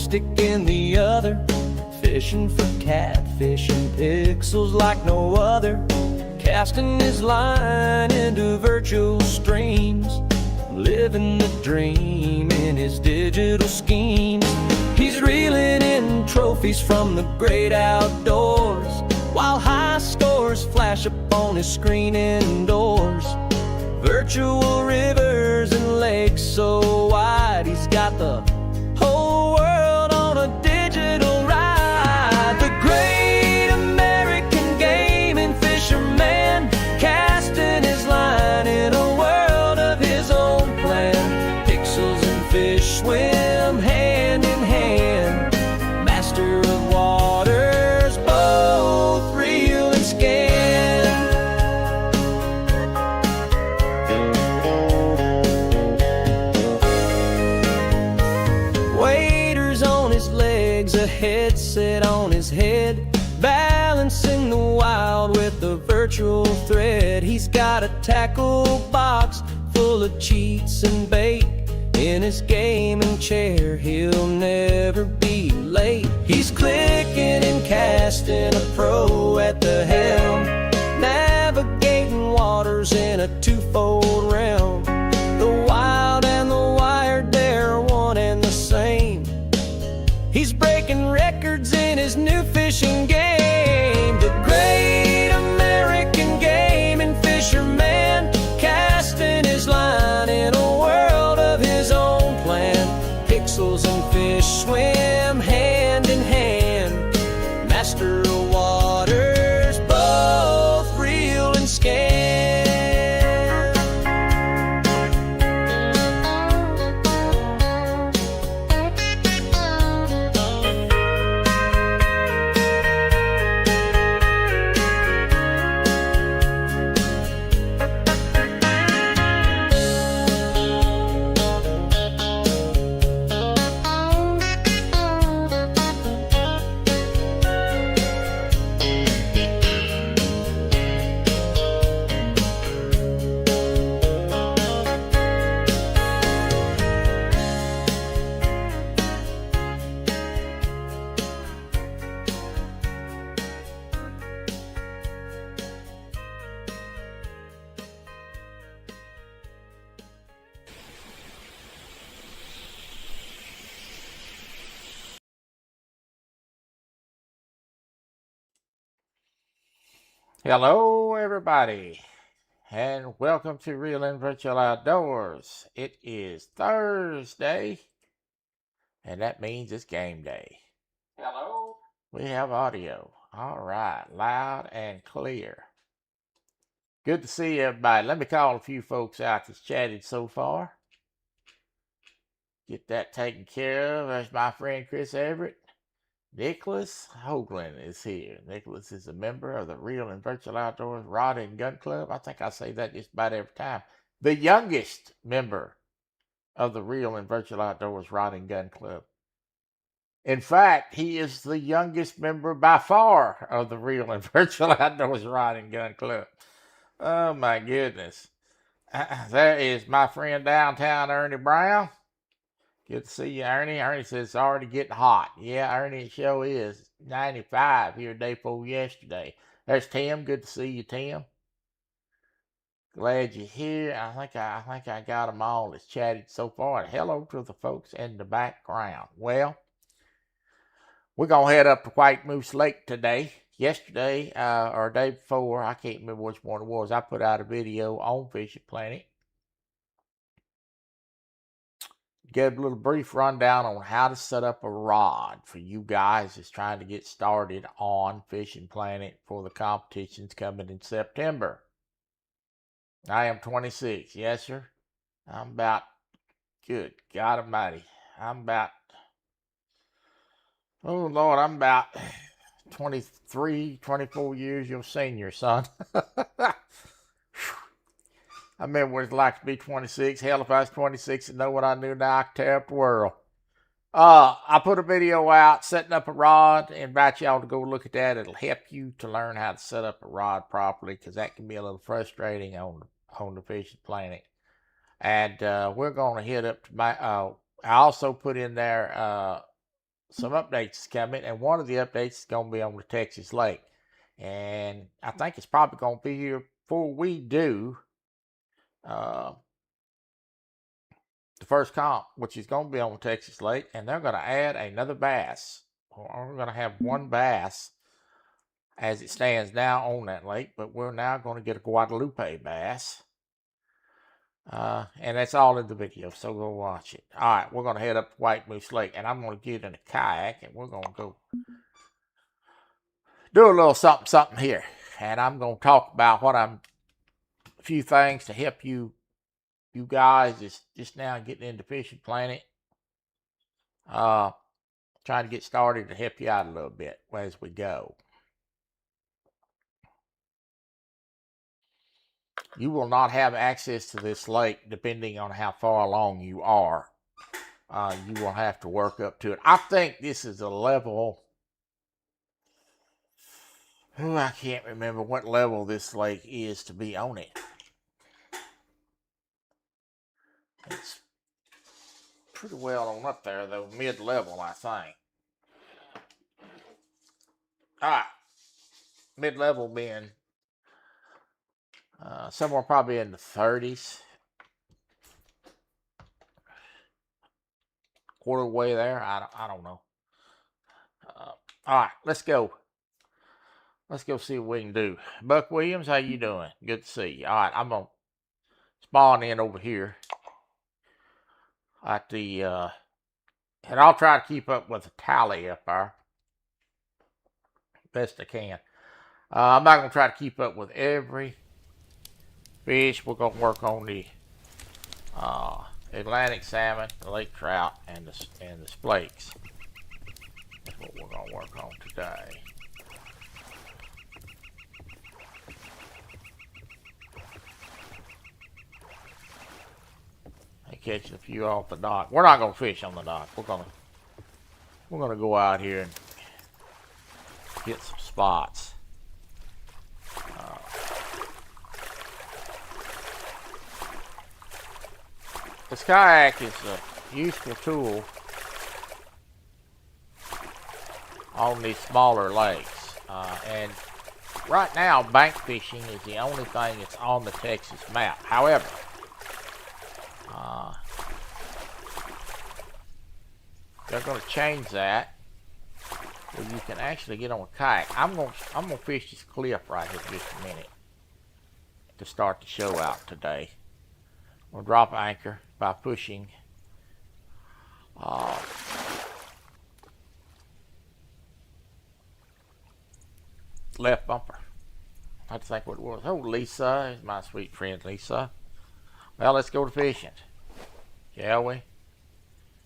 stick in the other, fishing for catfish and pixels like no other, casting his line into virtual streams, living the dream in his digital schemes. He's reeling in trophies from the great outdoors, while high scores flash up on his screen indoors. Virtual rivers and lakes so wide, he's got the whole world on a digital ride. The great American gaming fisherman, casting his line in a world of his own plan. Pixels and fish swim hand in hand, master of waters, both real and scam. Waders on his legs, a headset on his head, balancing the wild with the virtual thread. He's got a tackle box full of cheats and bait. In his gaming chair, he'll never be late. He's clicking and casting, a pro at the helm, navigating waters in a twofold realm. The wild and the wired, they're one and the same. He's breaking records in his new fishing game. The great American gaming fisherman, casting his line in a world of his own plan. Pixels and fish swim hand in hand, master of waters, both real and scam. Hello, everybody, and welcome to Real and Virtual Outdoors. It is Thursday, and that means it's game day. Hello. We have audio. All right, loud and clear. Good to see everybody. Let me call a few folks out that's chatted so far. Get that taken care of. There's my friend Chris Everett. Nicholas Hoagland is here. Nicholas is a member of the Real and Virtual Outdoors Rod and Gun Club. I think I say that just about every time. The youngest member of the Real and Virtual Outdoors Rod and Gun Club. In fact, he is the youngest member by far of the Real and Virtual Outdoors Rod and Gun Club. Oh my goodness. There is my friend downtown, Ernie Brown. Good to see you, Ernie. Ernie says it's already getting hot. Yeah, Ernie, it sure is. 95 here day before yesterday. There's Tim. Good to see you, Tim. Glad you're here. I think I got them all that's chatted so far. And hello to the folks in the background. Well, we're going to head up to White Moose Lake today. Yesterday, or day before, I can't remember which one it was, I put out a video on Fishing Planet. Give a little brief rundown on how to set up a rod for you guys that's trying to get started on Fishing Planet for the competitions coming in September. I am 26. Yes, sir. I'm about, good God Almighty, I'm about 23, 24 years your senior, son. I remember what it's like to be 26. Hell, if I was 26 and know what I knew now, I could tear up the world. I put a video out setting up a rod. Invite y'all to go look at that. It'll help you to learn how to set up a rod properly, because that can be a little frustrating on the Fishing Planet. And we're going to hit up to my. I also put in there some updates coming, and one of the updates is going to be on the Texas Lake. And I think it's probably going to be here before we do the first comp, which is going to be on the Texas Lake, and they're going to add another bass. We're going to have one bass as it stands now on that lake, but we're now going to get a Guadalupe bass. And that's all in the video, so go watch it. All right, we're going to head up to White Moose Lake, and I'm going to get in a kayak, and we're going to go do a little something here. And I'm going to talk about a few things to help you guys just now getting into Fishing Planet. Trying to get started to help you out a little bit as we go. You will not have access to this lake depending on how far along you are. You will have to work up to it. I think this is a level. I can't remember what level this lake is to be on it. It's pretty well on up there, though, mid-level, I think. All right, mid-level being somewhere probably in the 30s. Quarter way there, I don't know. All right, let's go. Let's go see what we can do. Buck Williams, how you doing? Good to see you. All right, I'm going to spawn in over here at the, and I'll try to keep up with the tally up there best I can. I'm not going to try to keep up with every fish. We're going to work on the Atlantic salmon, the lake trout, and the splakes. That's what we're going to work on today. Catching a few off the dock. We're not gonna fish on the dock. We're gonna go out here and get some spots. This kayak is a useful tool on these smaller lakes, and right now bank fishing is the only thing that's on the Texas map. However, they're going to change that where you can actually get on a kayak. I'm gonna fish this cliff right here for just a minute to start the show out today. We'll drop anchor by pushing left bumper. I think what it was. Oh, Lisa, my sweet friend Lisa. Well, let's go to fishing, shall we?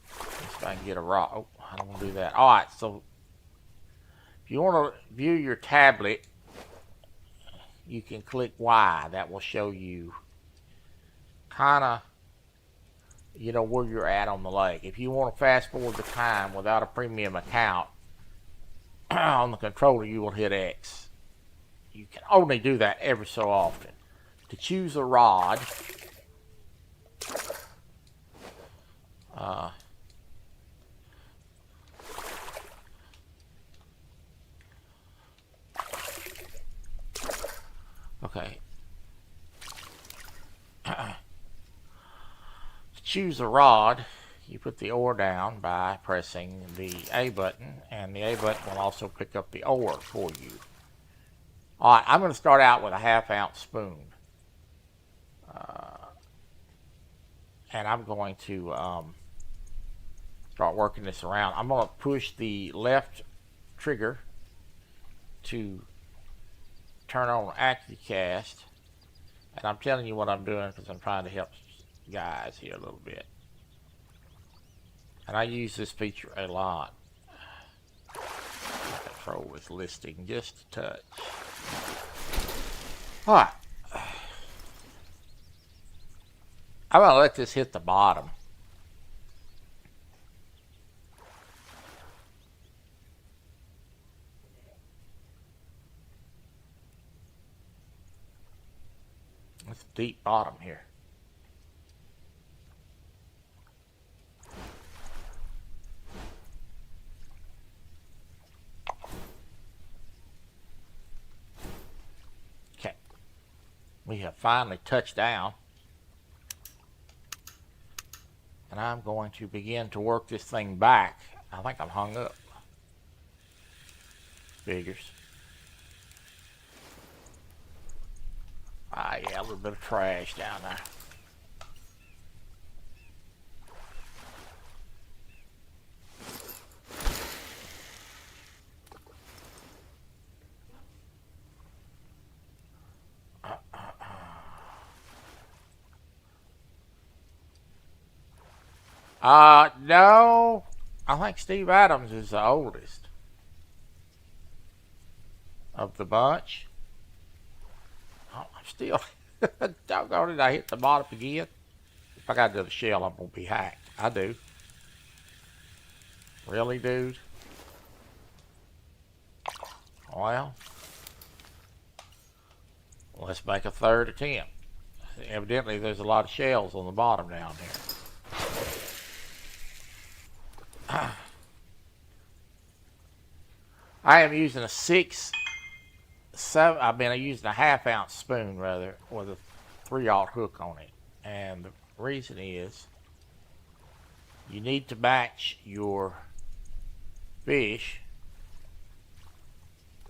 If I can get a rod. Oh, I don't want to do that. All right, so if you want to view your tablet, you can click Y. That will show you kind of, where you're at on the lake. If you want to fast forward the time without a premium account on the controller, you will hit X. You can only do that every so often. To choose a rod, okay. To choose a rod, you put the oar down by pressing the A button, and the A button will also pick up the oar for you. All right, I'm going to start out with a 1/2 ounce spoon. And I'm going to start working this around. I'm going to push the left trigger to turn on AccuCast. And I'm telling you what I'm doing because I'm trying to help guys here a little bit. And I use this feature a lot. My control is listing just a touch. All right. I'm going to let this hit the bottom. It's a deep bottom here. We have finally touched down. And I'm going to begin to work this thing back. I think I'm hung up. Figures. Ah, yeah, a little bit of trash down there. No. I think Steve Adams is the oldest of the bunch. Oh, I'm still... Doggone it, I hit the bottom again. If I got to do the shell, I'm going to be hacked. I do. Really, dude? Well, let's make a third attempt. Evidently, there's a lot of shells on the bottom down here. I am using a 6, 7. I've been using a 1/2 ounce spoon rather with a 3/0 hook on it, and the reason is you need to match your fish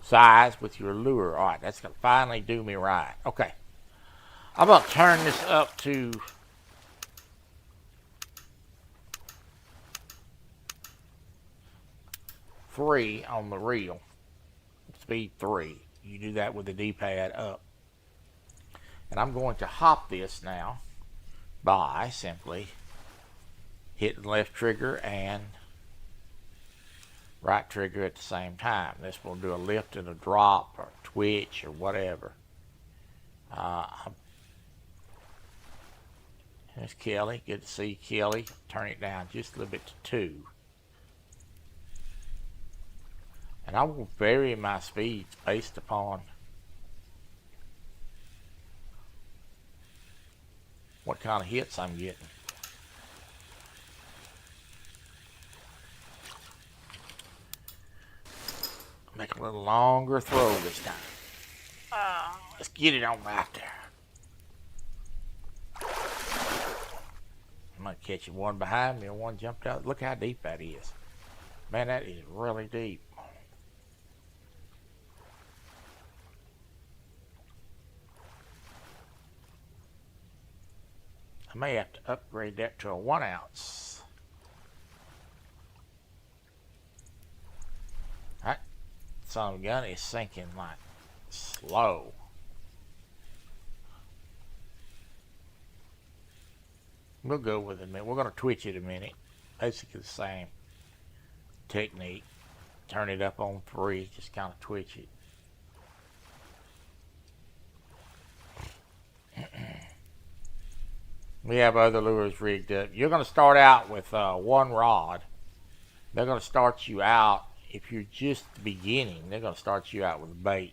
size with your lure. All right, that's gonna finally do me right. Okay, I'm gonna turn this up to 3 on the reel. Speed 3. You do that with the D-pad up. And I'm going to hop this now by simply hitting left trigger and right trigger at the same time. This will do a lift and a drop or twitch or whatever. There's Kelly. Good to see Kelly. Turn it down just a little bit to 2. And I will vary my speeds based upon what kind of hits I'm getting. Make a little longer throw this time. Let's get it on out there. I'm going to catch one behind me and one jumped out. Look how deep that is. Man, that is really deep. I may have to upgrade that to a 1 ounce. That son of a gun is sinking like slow. We'll go with it a minute. We're going to twitch it a minute. Basically the same technique. Turn it up on 3, just kind of twitch it. We have other lures rigged up. You're going to start out with 1 rod. They're going to start you out, if you're just beginning, they're going to start you out with a bait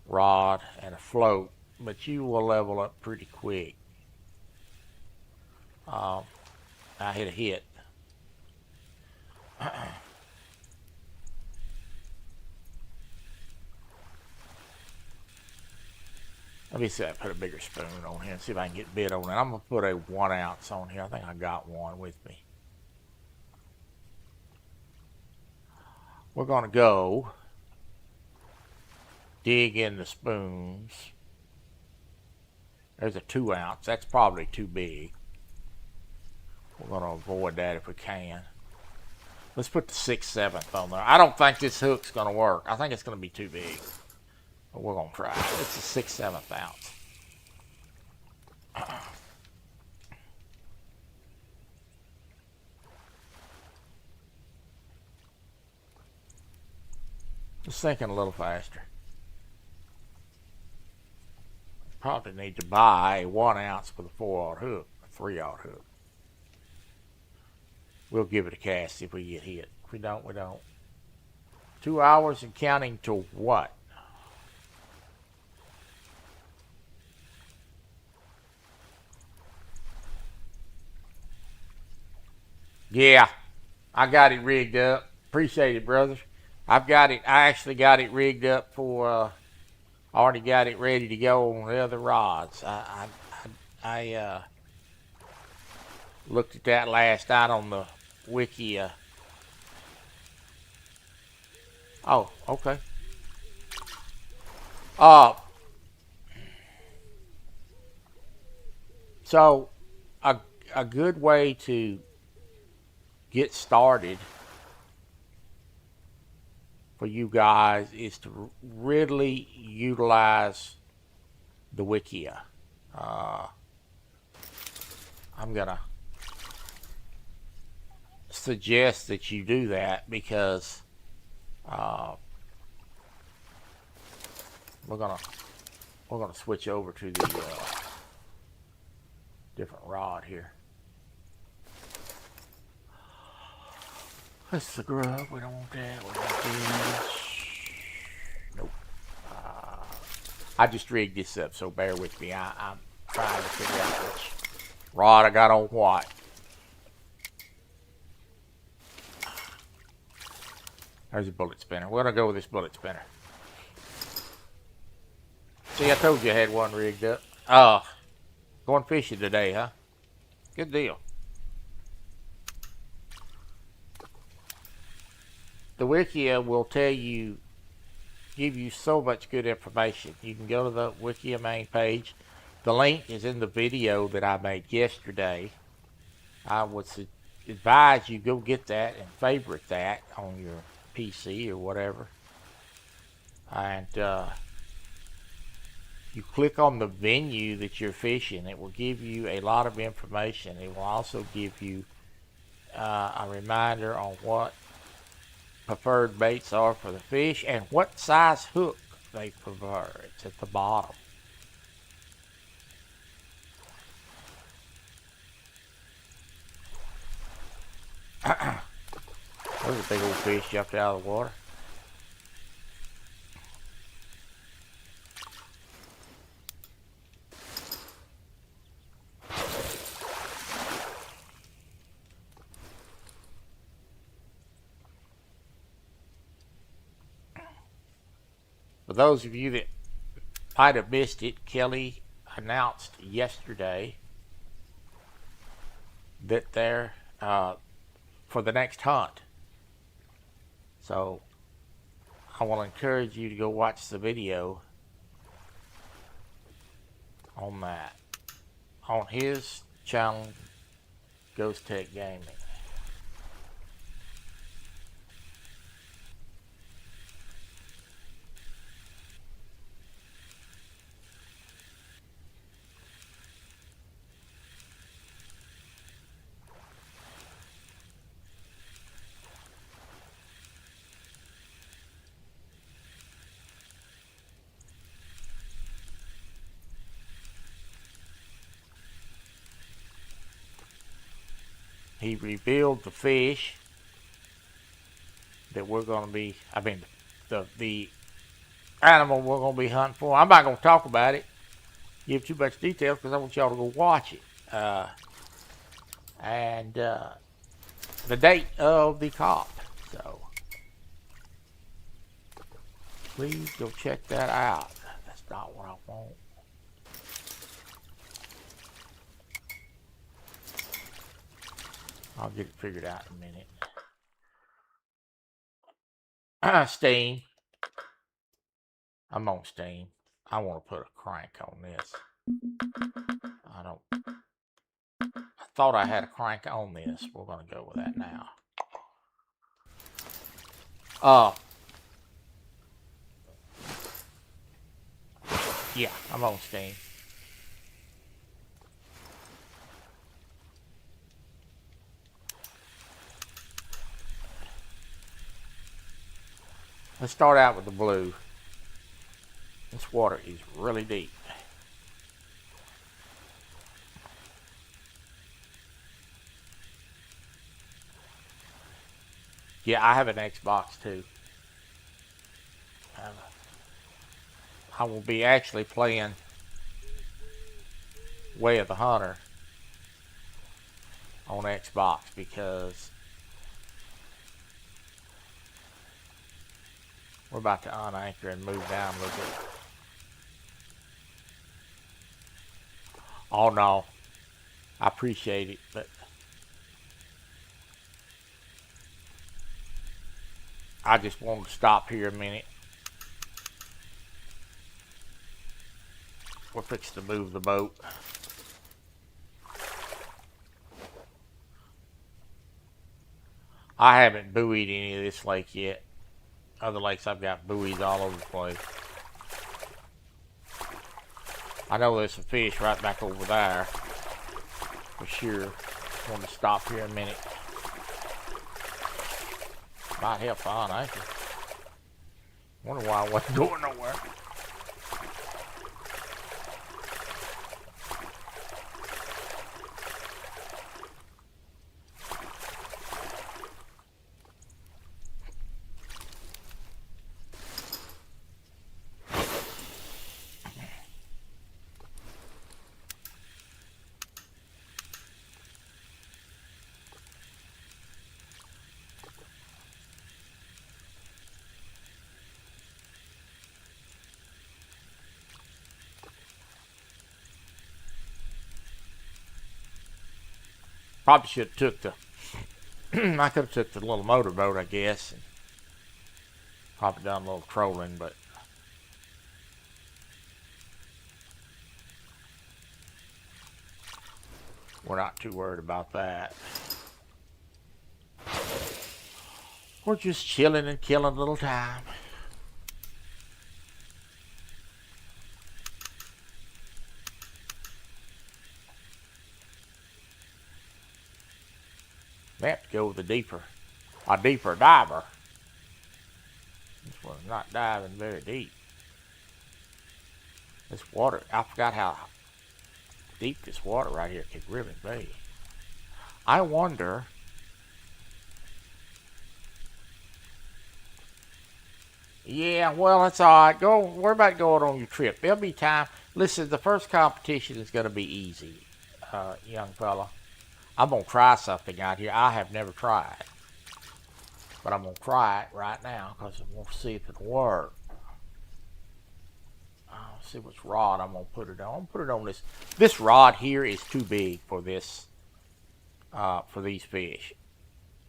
rod and a float. But you will level up pretty quick. I hit a hit. Let me see if I put a bigger spoon on here and see if I can get bit on it. I'm going to put a 1 ounce on here. I think I got one with me. We're going to go dig in the spoons. There's a 2 ounce. That's probably too big. We're going to avoid that if we can. Let's put the 6/7 on there. I don't think this hook's going to work. I think it's going to be too big. But we're going to try it. It's a 6/7 ounce. Just thinking a little faster. Probably need to buy a 1 ounce with a 4/0 hook, a 3/0 hook. We'll give it a cast if we get hit. If we don't, we don't. 2 hours and counting to what? Yeah, I got it rigged up. Appreciate it, brothers. I've got it. I actually got it rigged up for Already got it ready to go on the other rods. I looked at that last night on the wiki. Oh, okay. Uh, so a a good way to get started for you guys is to really utilize the Wikia. Uh, I'm gonna suggest that you do that because uh, we're gonna switch over to the different rod here. That's the grub. We don't want that. We want this. Nope. I just rigged this up, so bear with me. I'm trying to figure out which rod I got on what. There's a bullet spinner. We're gonna go with this bullet spinner. See, I told you I had one rigged up. Going fishing today, huh? Good deal. The Wikia will tell you, give you so much good information. You can go to the Wikia main page. The link is in the video that I made yesterday. I would advise you go get that and favorite that on your PC or whatever. And you click on the venue that you're fishing. It will give you a lot of information. It will also give you a reminder on what preferred baits are for the fish and what size hook they prefer. It's at the bottom. There's a big old fish jumped out of the water. For those of you that might have missed it, Kelly announced yesterday that they're for the next hunt. So I want to encourage you to go watch the video on that on his channel, Ghost Tech Gaming. He revealed the fish that we're going to be, the animal we're going to be hunting for. I'm not going to talk about it, give too much details because I want y'all to go watch it. And the date of the cop. So please go check that out. That's not what I want. I'll get it figured out in a minute. Steam. I'm on Steam. I want to put a crank on this. I thought I had a crank on this. We're going to go with that now. Yeah, I'm on Steam. Let's start out with the blue. This water is really deep. Yeah, I have an Xbox too. I will be actually playing Way of the Hunter on Xbox because we're about to unanchor and move down a little bit Oh no, I appreciate it, but I just wanted to stop here a minute. We're fixing to move the boat. I haven't buoyed any of this lake yet. Other lakes I've got buoys all over the place. I know there's some fish right back over there. For sure. Want to stop here a minute. Might help find anchor. Wonder why I wasn't going nowhere. Probably should have took the I could have took the little motorboat, I guess, and probably done a little trolling, but we're not too worried about that. We're just chilling and killing a little time. They have to go with a deeper diver. This one's not diving very deep. This water, I forgot how deep this water right here could really be. I wonder. Yeah, well, that's all right. Go. Worry about going on your trip. There'll be time. Listen, the first competition is going to be easy, young fella. I'm going to try something out here I have never tried. But I'm going to try it right now because I want to see if it'll work. I'll see which rod I'm going to put it on. I'm going to put it on this. This rod here is too big for this, for these fish.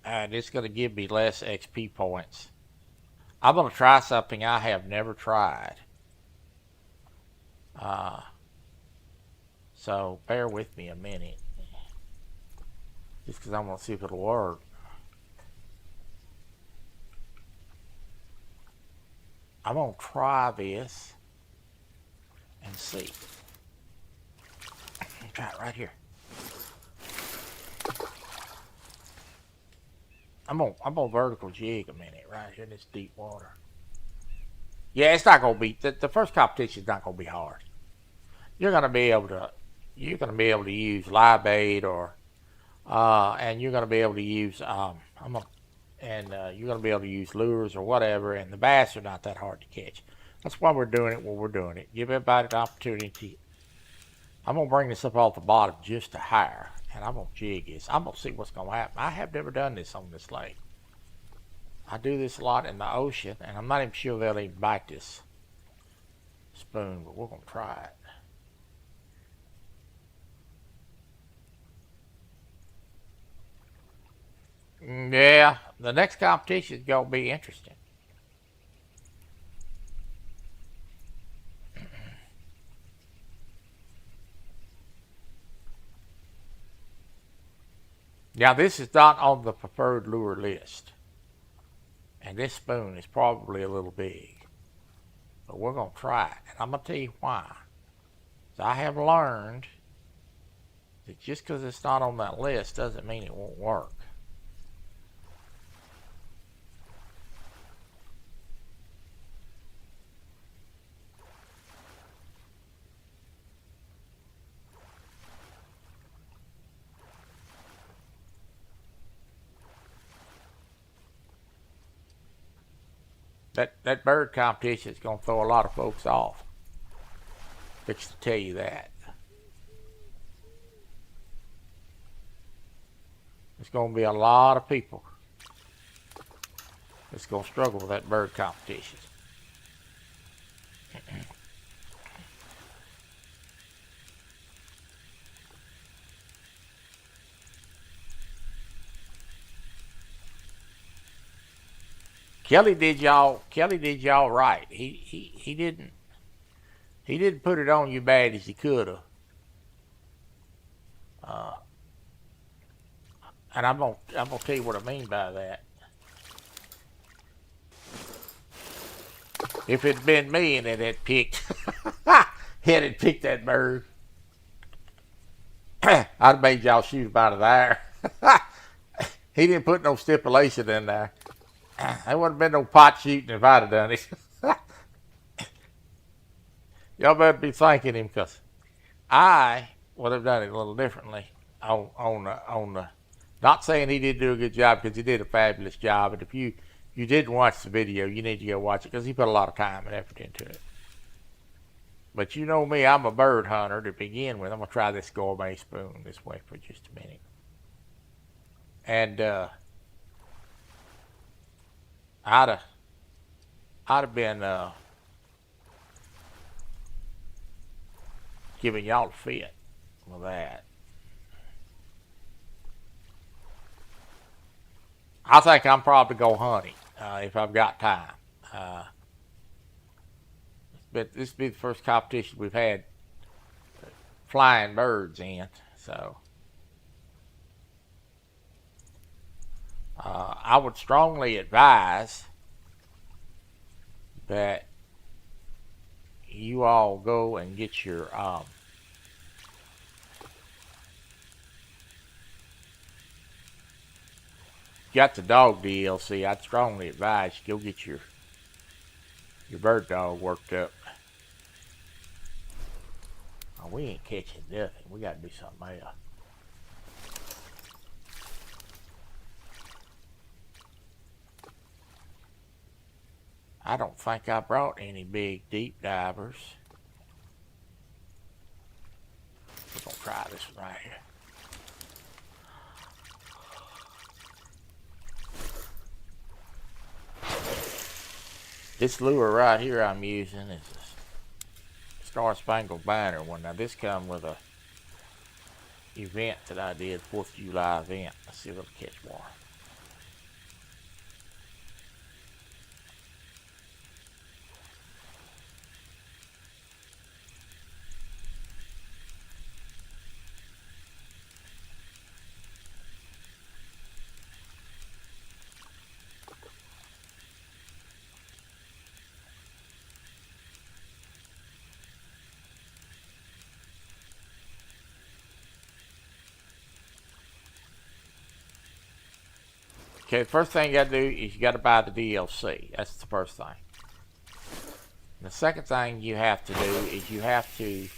And it's going to give me less XP points. I'm going to try something I have never tried. So bear with me a minute. Just because I want to see if it'll work. I'm going to try this and see. Try it right here. I'm gonna vertical jig a minute right here in this deep water. Yeah, it's not gonna be the first competition is not gonna be hard. You're gonna be able to use live bait or and you're gonna be able to use you're gonna be able to use lures or whatever, and the bass are not that hard to catch. That's why we're doing it when we're doing it. Give everybody an opportunity. I'm gonna bring this up off the bottom just a hair. And I'm going to jig this. I'm going to see what's going to happen. I have never done this on this lake. I do this a lot in the ocean, and I'm not even sure they'll even bite this spoon, but we're going to try it. Yeah, the next competition is going to be interesting. Now, this is not on the preferred lure list. And this spoon is probably a little big. But we're going to try it. And I'm going to tell you why. So I have learned that just because it's not on that list doesn't mean it won't work. That bird competition is going to throw a lot of folks off. Fix to tell you that. There's going to be a lot of people that's going to struggle with that bird competition. Kelly did y'all right. He didn't put it on you bad as he could have. Uh, and I'm gonna tell you what I mean by that. If it'd been me and it had picked, it had picked that bird, I'd have made y'all shoot him out of there. He didn't put no stipulation in there. There wouldn't have been no pot shooting if I'd have done it. Y'all better be thanking him, because I would have done it a little differently on the. Not saying he didn't do a good job, because he did a fabulous job. And if you didn't watch the video, you need to go watch it, because he put a lot of time and effort into it. But you know me, I'm a bird hunter to begin with. I'm gonna try this gourmet spoon this way for just a minute. And I'd have been giving y'all a fit with that. I think I'm probably go hunting if I've got time. But this will be the first competition we've had flying birds in, so I would strongly advise that you all go and get your got the dog DLC. I'd strongly advise you go get your bird dog worked up. Oh, we ain't catching nothing. We got to do something else. I don't think I brought any big deep divers. We're gonna try this one right here. This lure right here I'm using is a Star Spangled Banner one. Now this come with a event that I did, 4th of July event. Let's see if it'll catch more. Okay, the first thing you gotta do is you gotta buy the DLC. That's the first thing. The second thing you have to do is you have to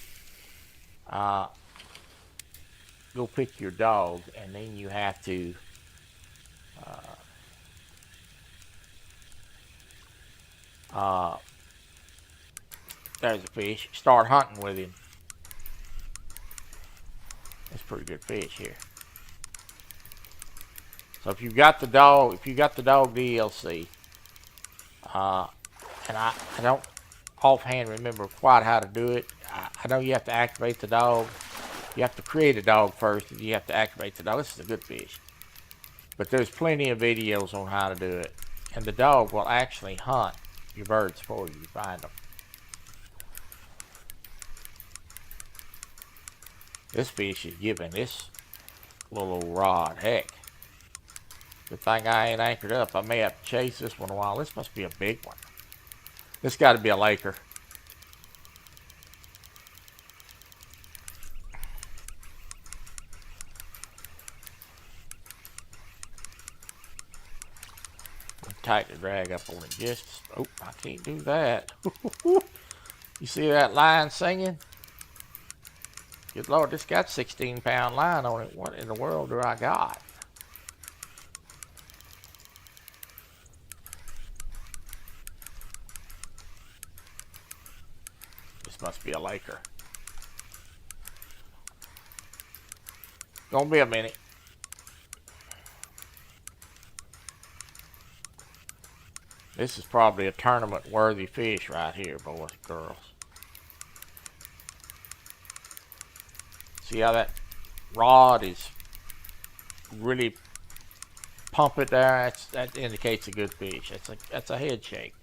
go pick your dog, and then you have to there's a fish. Start hunting with him. That's a pretty good fish here. So if you've got the dog, DLC, and I don't offhand remember quite how to do it. I know you have to activate the dog. You have to create a dog first, and you have to activate the dog. This is a good fish. But there's plenty of videos on how to do it. And the dog will actually hunt your birds for you. Find them. This fish is giving this little old rod heck. Good thing I ain't anchored up. I may have to chase this one a while. This must be a big one. This got to be a Laker. Tighten the drag up on it just. Oh, I can't do that. You see that line singing? Good Lord, this got 16-pound line on it. What in the world do I got? This must be a Laker. Gonna be a minute. This is probably a tournament-worthy fish right here, boys and girls. See how that rod is really pump it there, that indicates a good fish. That's a head shake.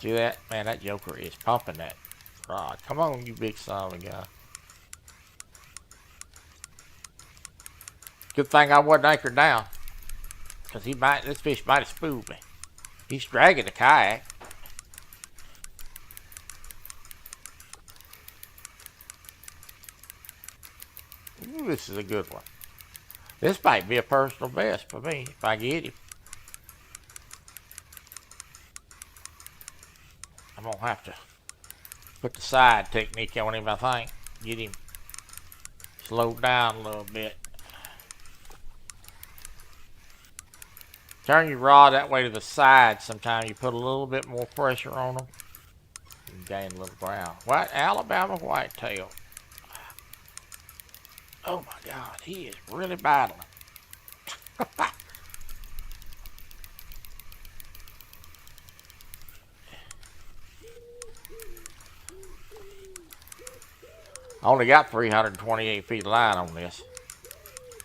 See that? Man, that joker is pumping that rod. Come on, you big son of a gun. Good thing I wasn't anchored down, because this fish might have spooked me. He's dragging the kayak. Ooh, this is a good one. This might be a personal best for me if I get him. I'm gonna have to put the side technique on him, I think. Get him slowed down a little bit. Turn your rod that way to the side sometimes. You put a little bit more pressure on them. You gain a little ground. What? Alabama whitetail. Oh my God, he is really battling. I only got 328 feet of line on this.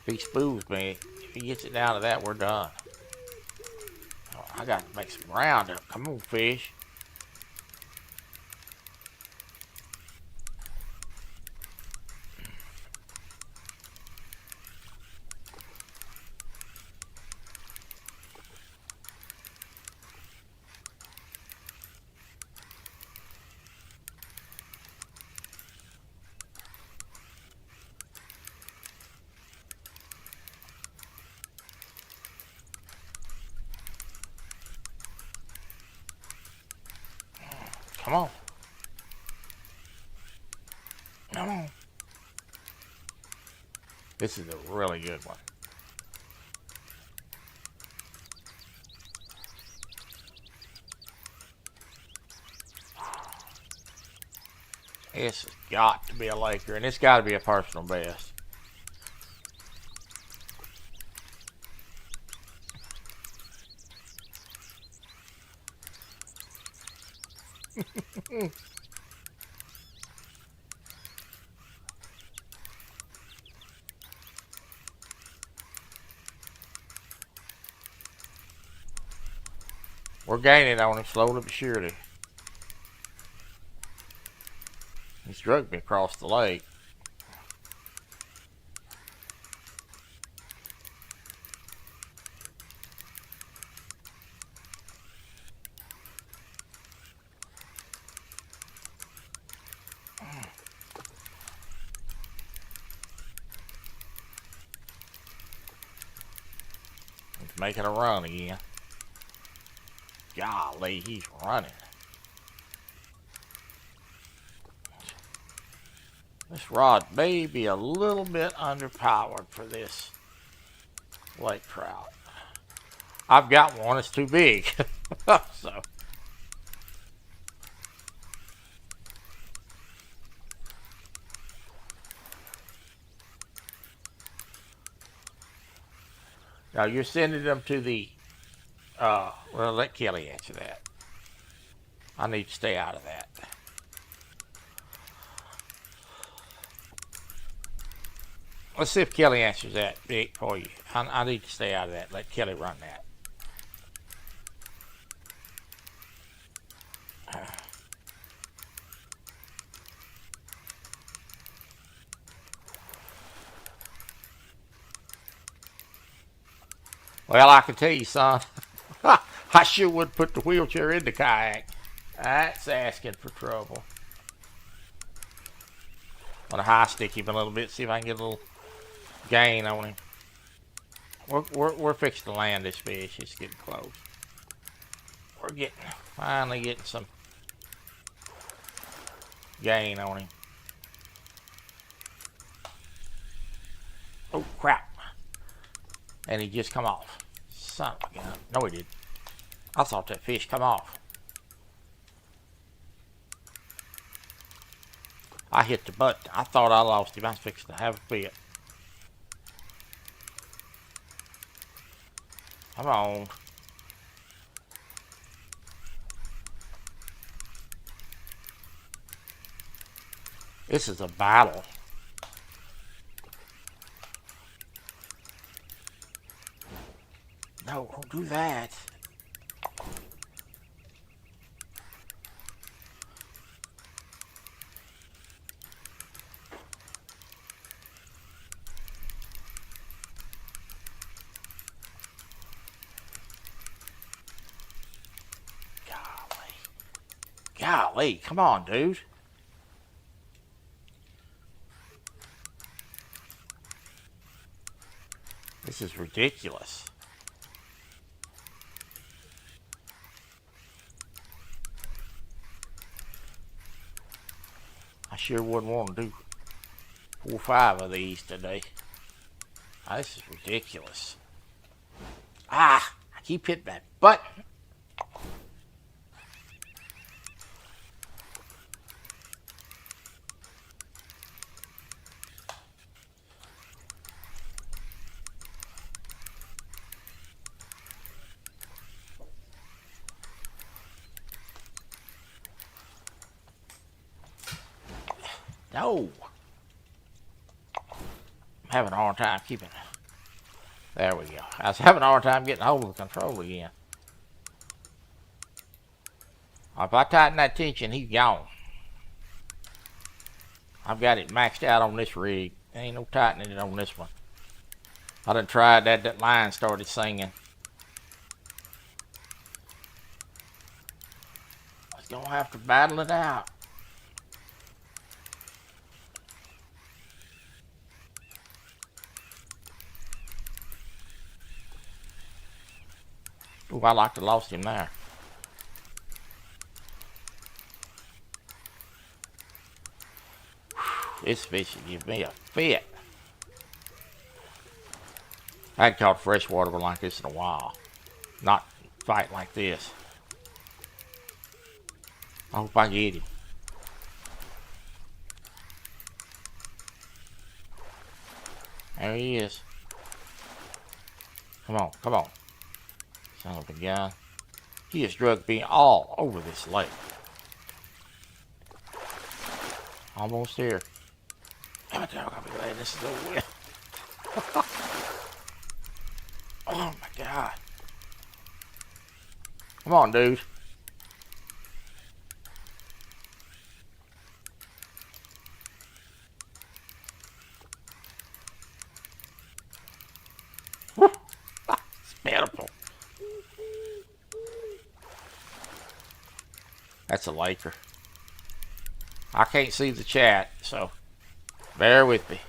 If he spools me, if he gets it down to that, we're done. Oh, I got to make some ground up. Come on, fish. Come on. Come on. This is a really good one. This has got to be a Laker, and it's got to be a personal best. We're gaining on him slowly but surely. He's dragged me across the lake. He's making a run again. Golly, he's running. This rod may be a little bit underpowered for this lake trout. I've got one that's too big. So now you're sending them to the well, let Kelly answer that. I need to stay out of that. Let's see if Kelly answers that big for you. I need to stay out of that. Let Kelly run that. Well, I can tell you, son, I sure would put the wheelchair in the kayak. That's asking for trouble. I'm gonna high stick him a little bit, see if I can get a little gain on him. We're fixing to land this fish. It's getting close. We're finally getting some gain on him. Oh crap! And he just come off. Son of a gun. No, he didn't. I thought that fish come off. I hit the button. I thought I lost him. I was fixing to have a fit. Come on. This is a battle. No, don't do that. Golly, come on, dude. This is ridiculous. I sure wouldn't want to do 4 or 5 of these today. Oh, this is ridiculous. Ah, I keep hitting that button. No. I'm having a hard time keeping it. There we go. I was having a hard time getting hold of the control again. If I tighten that tension, he's gone. I've got it maxed out on this rig. Ain't no tightening it on this one. I done tried that. That line started singing. I was gonna have to battle it out. Ooh, I like to lost him there. This fish will give me a fit. I hadn't caught freshwater one like this in a while. Not fight like this. I hope I get him. There he is. Come on, come on. Son of a gun. He has drugged me all over this lake. Almost here. Damn it, I'm be glad this is over with. Oh my God. Come on, dude. It's pitiful. That's a Laker. I can't see the chat, so bear with me.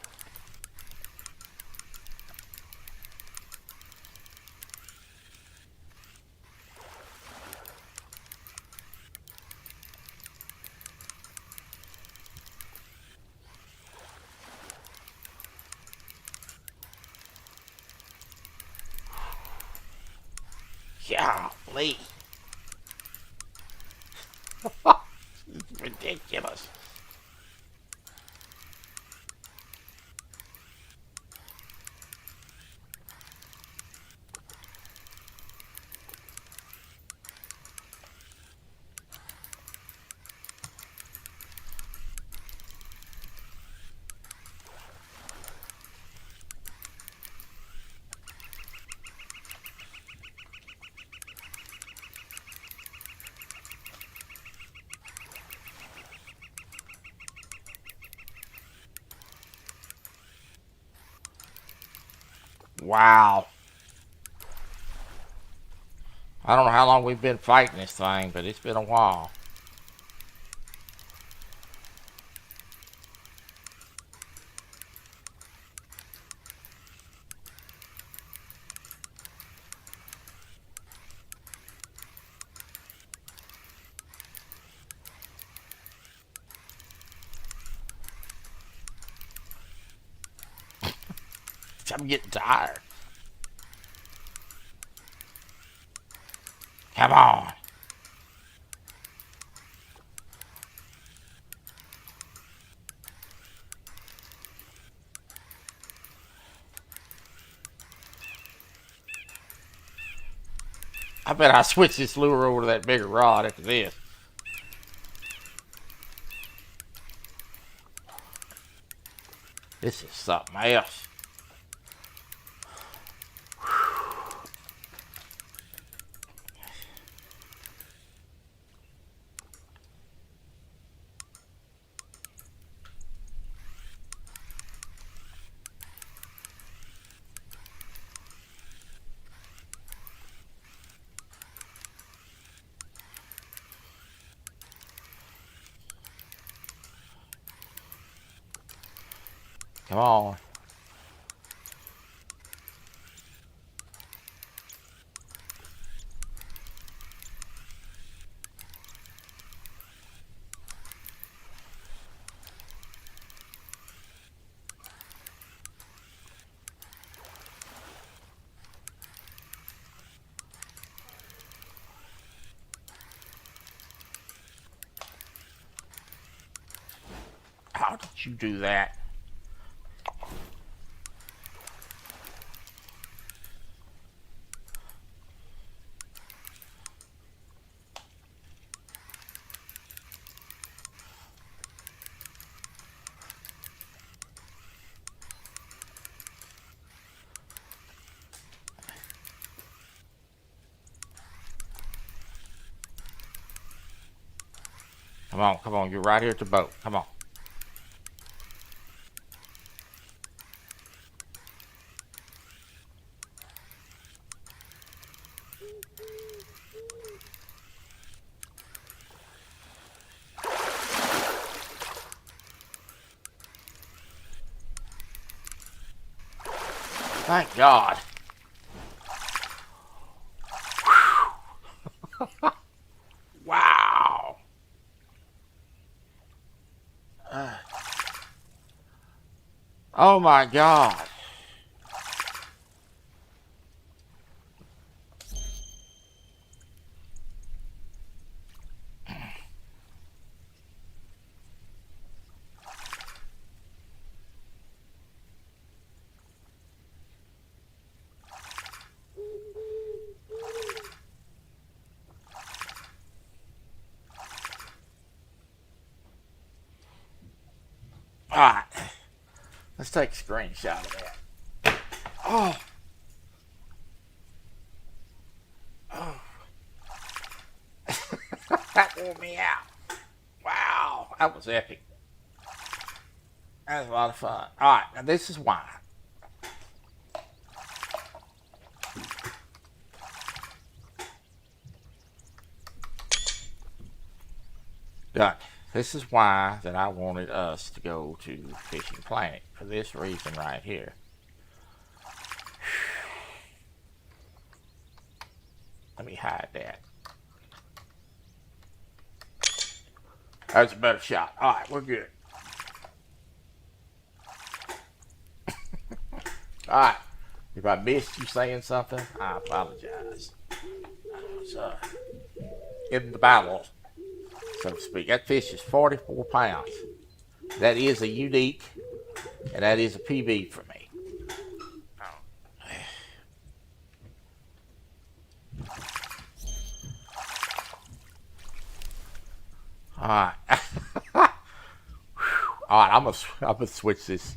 Golly. It's ridiculous. Wow. I don't know how long we've been fighting this thing, but it's been a while. I'm getting tired. Come on. I bet I switch this lure over to that bigger rod after this. This is something else. Come on. How did you do that? Come on, you're right here at the boat. Come on. Thank God. Wow. Oh my God. All right. Let's take a screenshot of that. Oh. Oh. That wore me out. Wow. That was epic. That was a lot of fun. All right. Now this is why. Done. This is why that I wanted us to go to Fishing Planet. For this reason right here. Let me hide that. That's a better shot. All right, we're good. All right. If I missed you saying something, I apologize. I was in the battle, so to speak. That fish is 44 pounds. That is a unique, and that is a PB for me. All right. All right, I'm gonna switch this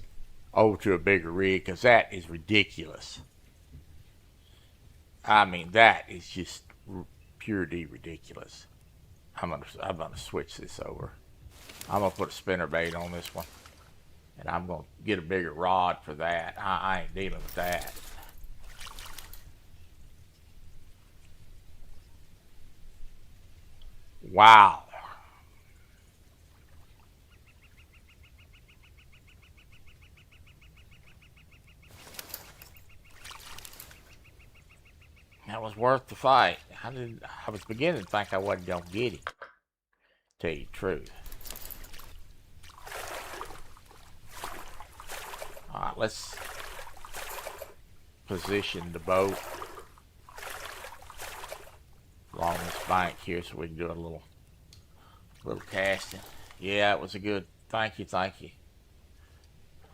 over to a bigger rig because that is ridiculous. I mean, that is just pure D ridiculous. I'm gonna switch this over. I'm gonna put a spinner bait on this one, and I'm gonna get a bigger rod for that. I ain't dealing with that. Wow. That was worth the fight. I was beginning to think I wasn't gonna get him. Tell you the truth. Alright, let's position the boat along this bank here so we can do a little casting. Yeah, it was a good, thank you.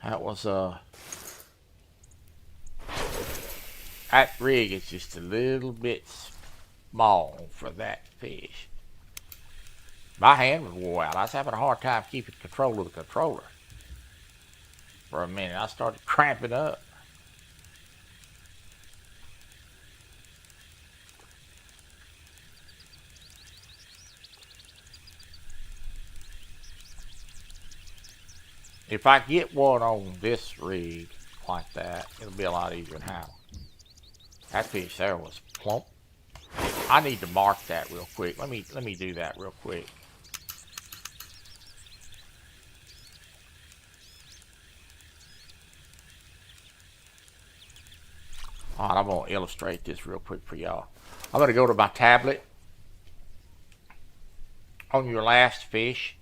That was that rig is just a little bit small for that fish. My hand was wore out. I was having a hard time keeping control of the controller. For a minute, I started cramping up. If I get one on this rig like that, it'll be a lot easier to handle. That fish there was plump. I need to mark that real quick. Let me do that real quick. All right, I'm going to illustrate this real quick for y'all. I'm going to go to my tablet. On your last fish,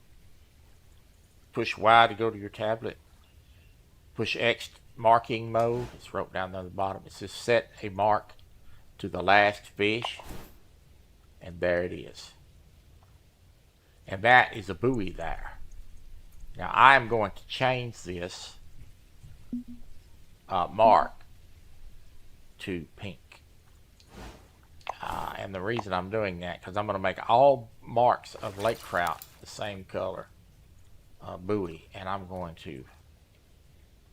push Y to go to your tablet. Push X marking mode. It's wrote down there at the bottom. It says set a mark to the last fish. And there it is. And that is a buoy there. Now I am going to change this mark to pink. And the reason I'm doing that, because I'm going to make all marks of lake trout the same color buoy. And I'm going to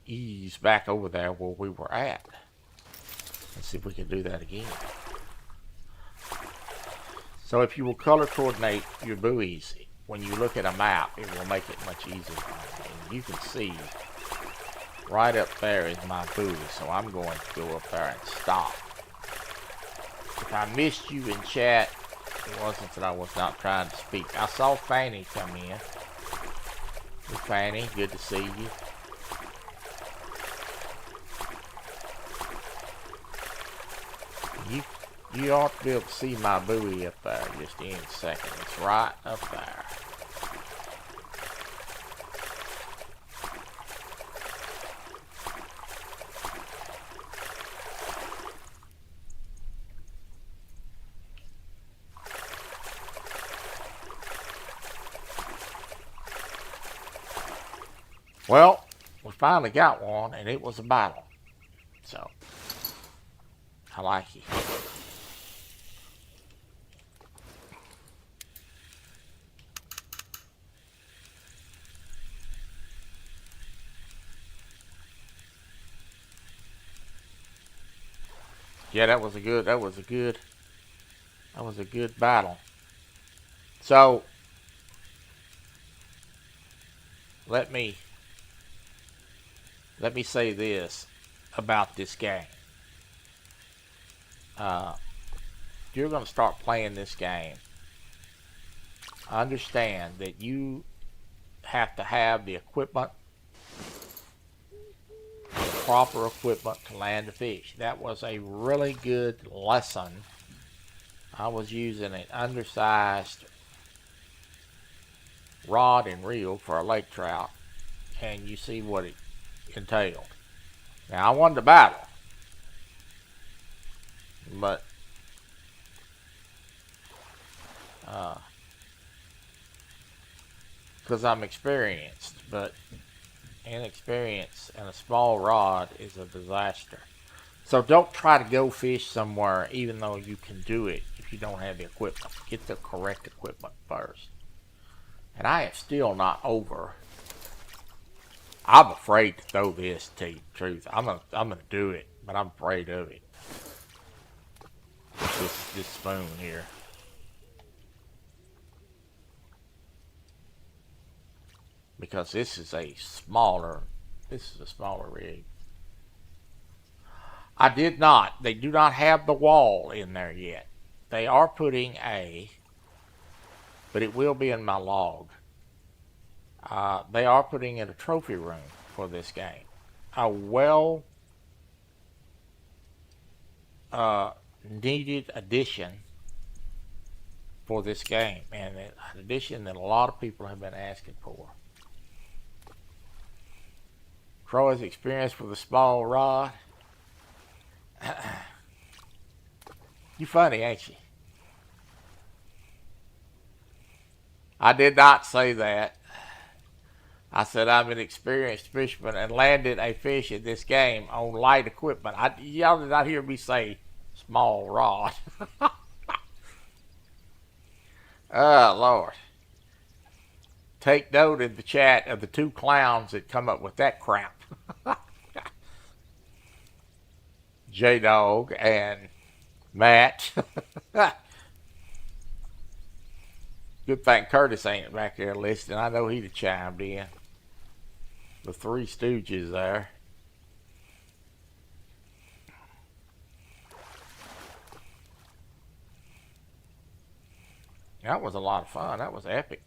ease back over there where we were at. Let's see if we can do that again. So if you will color coordinate your buoys, when you look at a map, it will make it much easier. And you can see right up there is my buoy, so I'm going to go up there and stop. If I missed you in chat, it wasn't that I was not trying to speak. I saw Fanny come in. Hey Fanny, good to see you. You ought to be able to see my buoy up there just in a second. It's right up there. Well, we finally got one, and it was a battle. So, I like it. Yeah, that was a good battle. So, let me say this about this game. You're going to start playing this game. Understand that you have to have the equipment, the proper equipment to land the fish. That was a really good lesson. I was using an undersized rod and reel for a lake trout, and you see what it entailed. Now, I won the battle, but because I'm experienced, but inexperience and a small rod is a disaster. So don't try to go fish somewhere even though you can do it if you don't have the equipment. Get the correct equipment first. And I am still not over. I'm afraid to throw this, to tell you the truth. I'm gonna do it, but I'm afraid of it. This spoon here. Because this is a smaller rig. They do not have the wall in there yet. They are putting but it will be in my log. They are putting in a trophy room for this game. A well needed addition for this game, and an addition that a lot of people have been asking for. Crow has experience with a small rod. You funny, ain't you? I did not say that. I said I'm an experienced fisherman and landed a fish in this game on light equipment. Y'all did not hear me say small rod. Oh, Lord. Take note in the chat of the two clowns that come up with that crap. J-Dog and Matt. Good thing Curtis ain't back there listening. I know he'd have chimed in. The Three Stooges there. That was a lot of fun. That was epic.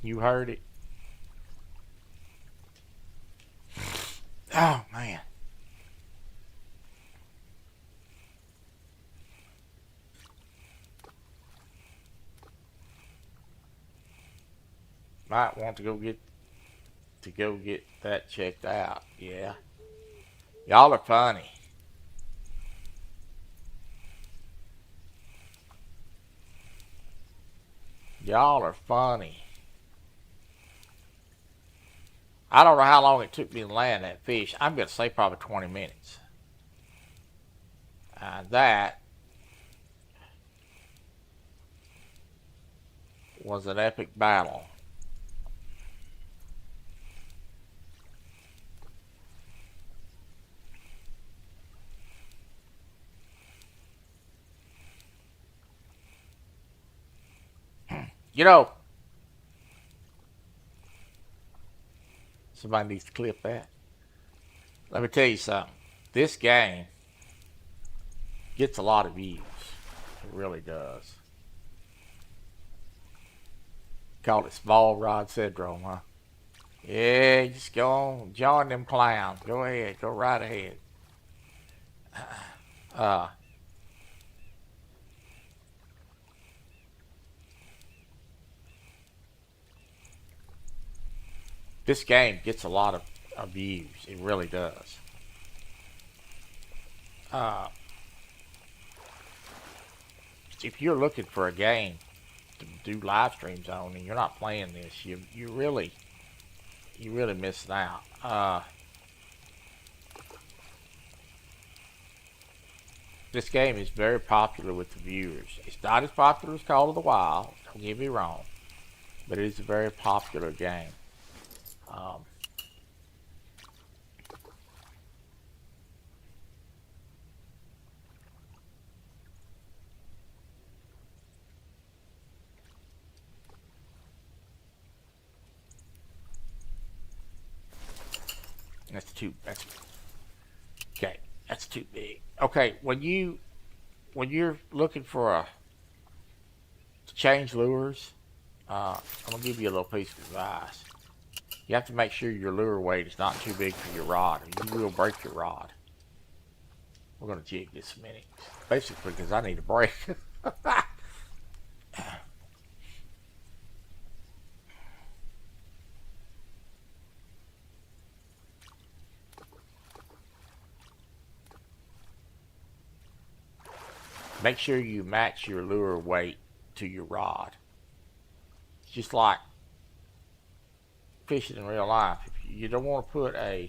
You heard it. Oh man. Might want to go get that checked out. Yeah. Y'all are funny. Y'all are funny. I don't know how long it took me to land that fish. I'm going to say probably 20 minutes. That was an epic battle. You know, somebody needs to clip that. Let me tell you something. This game gets a lot of views. It really does. Call it small rod syndrome, huh? Yeah, just go on, join them clowns. Go ahead, go right ahead. Uh, this game gets a lot of views. It really does. Uh, if you're looking for a game to do live streams on and you're not playing this, you really missing out. This game is very popular with the viewers. It's not as popular as Call of the Wild. Don't get me wrong, but it is a very popular game. Um, That's okay. That's too big. Okay, when you're looking for a to change lures, I'm gonna give you a little piece of advice. You have to make sure your lure weight is not too big for your rod, or you will break your rod. We're gonna jig this a minute, basically because I need a break. Make sure you match your lure weight to your rod. It's just like fishing in real life. If you don't want to put uh,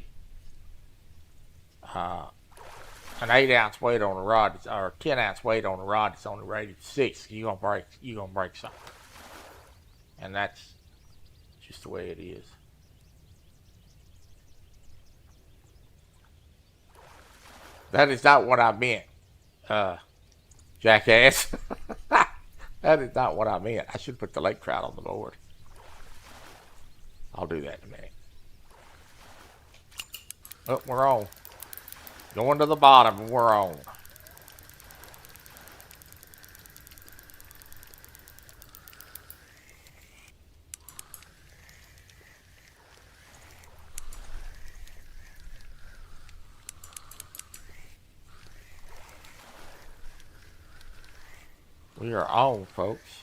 an 8 ounce weight on a rod or 10 ounce weight on a rod that's only rated 6, you're gonna break something, and that's just the way it is. That is not what I meant, jackass. That is not what I meant. I should put the lake trout on the board. I'll do that in a minute. Oh, we're on. Going to the bottom, and we're on. We are on, folks.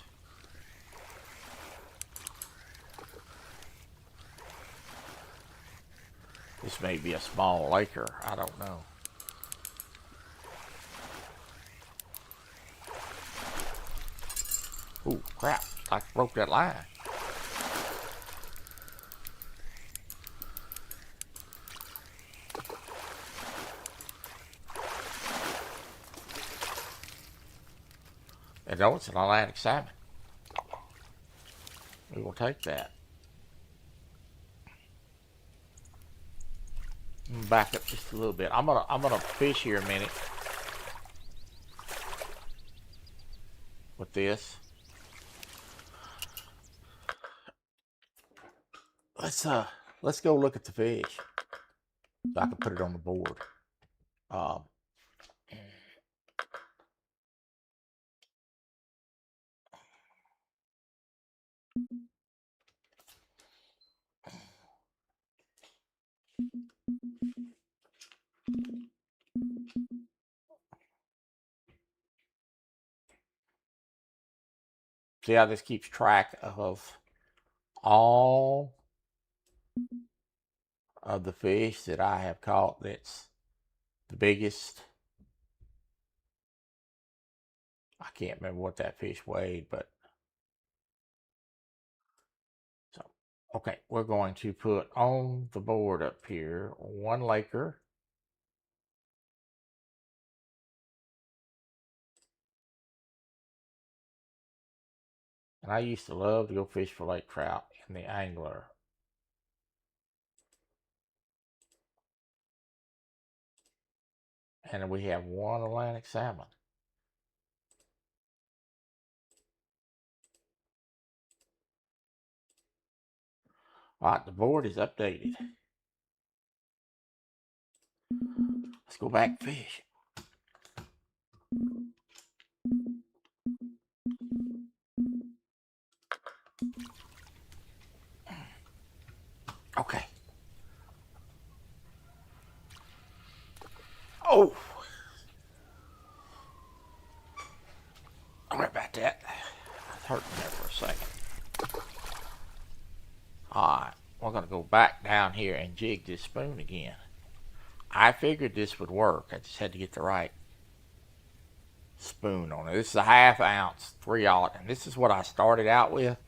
This may be a small laker. I don't know. Ooh, crap. I broke that line. And no, it's an Atlantic salmon. We will take that. Back up just a little bit. I'm gonna fish here a minute with this. Let's go look at the fish so I can put it on the board. Um, See how this keeps track of all of the fish that I have caught that's the biggest. I can't remember what that fish weighed, but so okay, we're going to put on the board up here 1 Laker. And I used to love to go fish for lake trout in the Angler. And we have 1 Atlantic salmon. All right, the board is updated. Let's go back and fish. Okay. Oh. Sorry about that. It's hurting there for a second. Alright, we're going to go back down here and jig this spoon again. I figured this would work. I just had to get the right spoon on it. This is a 1/2 ounce 3/0, and this is what I started out with.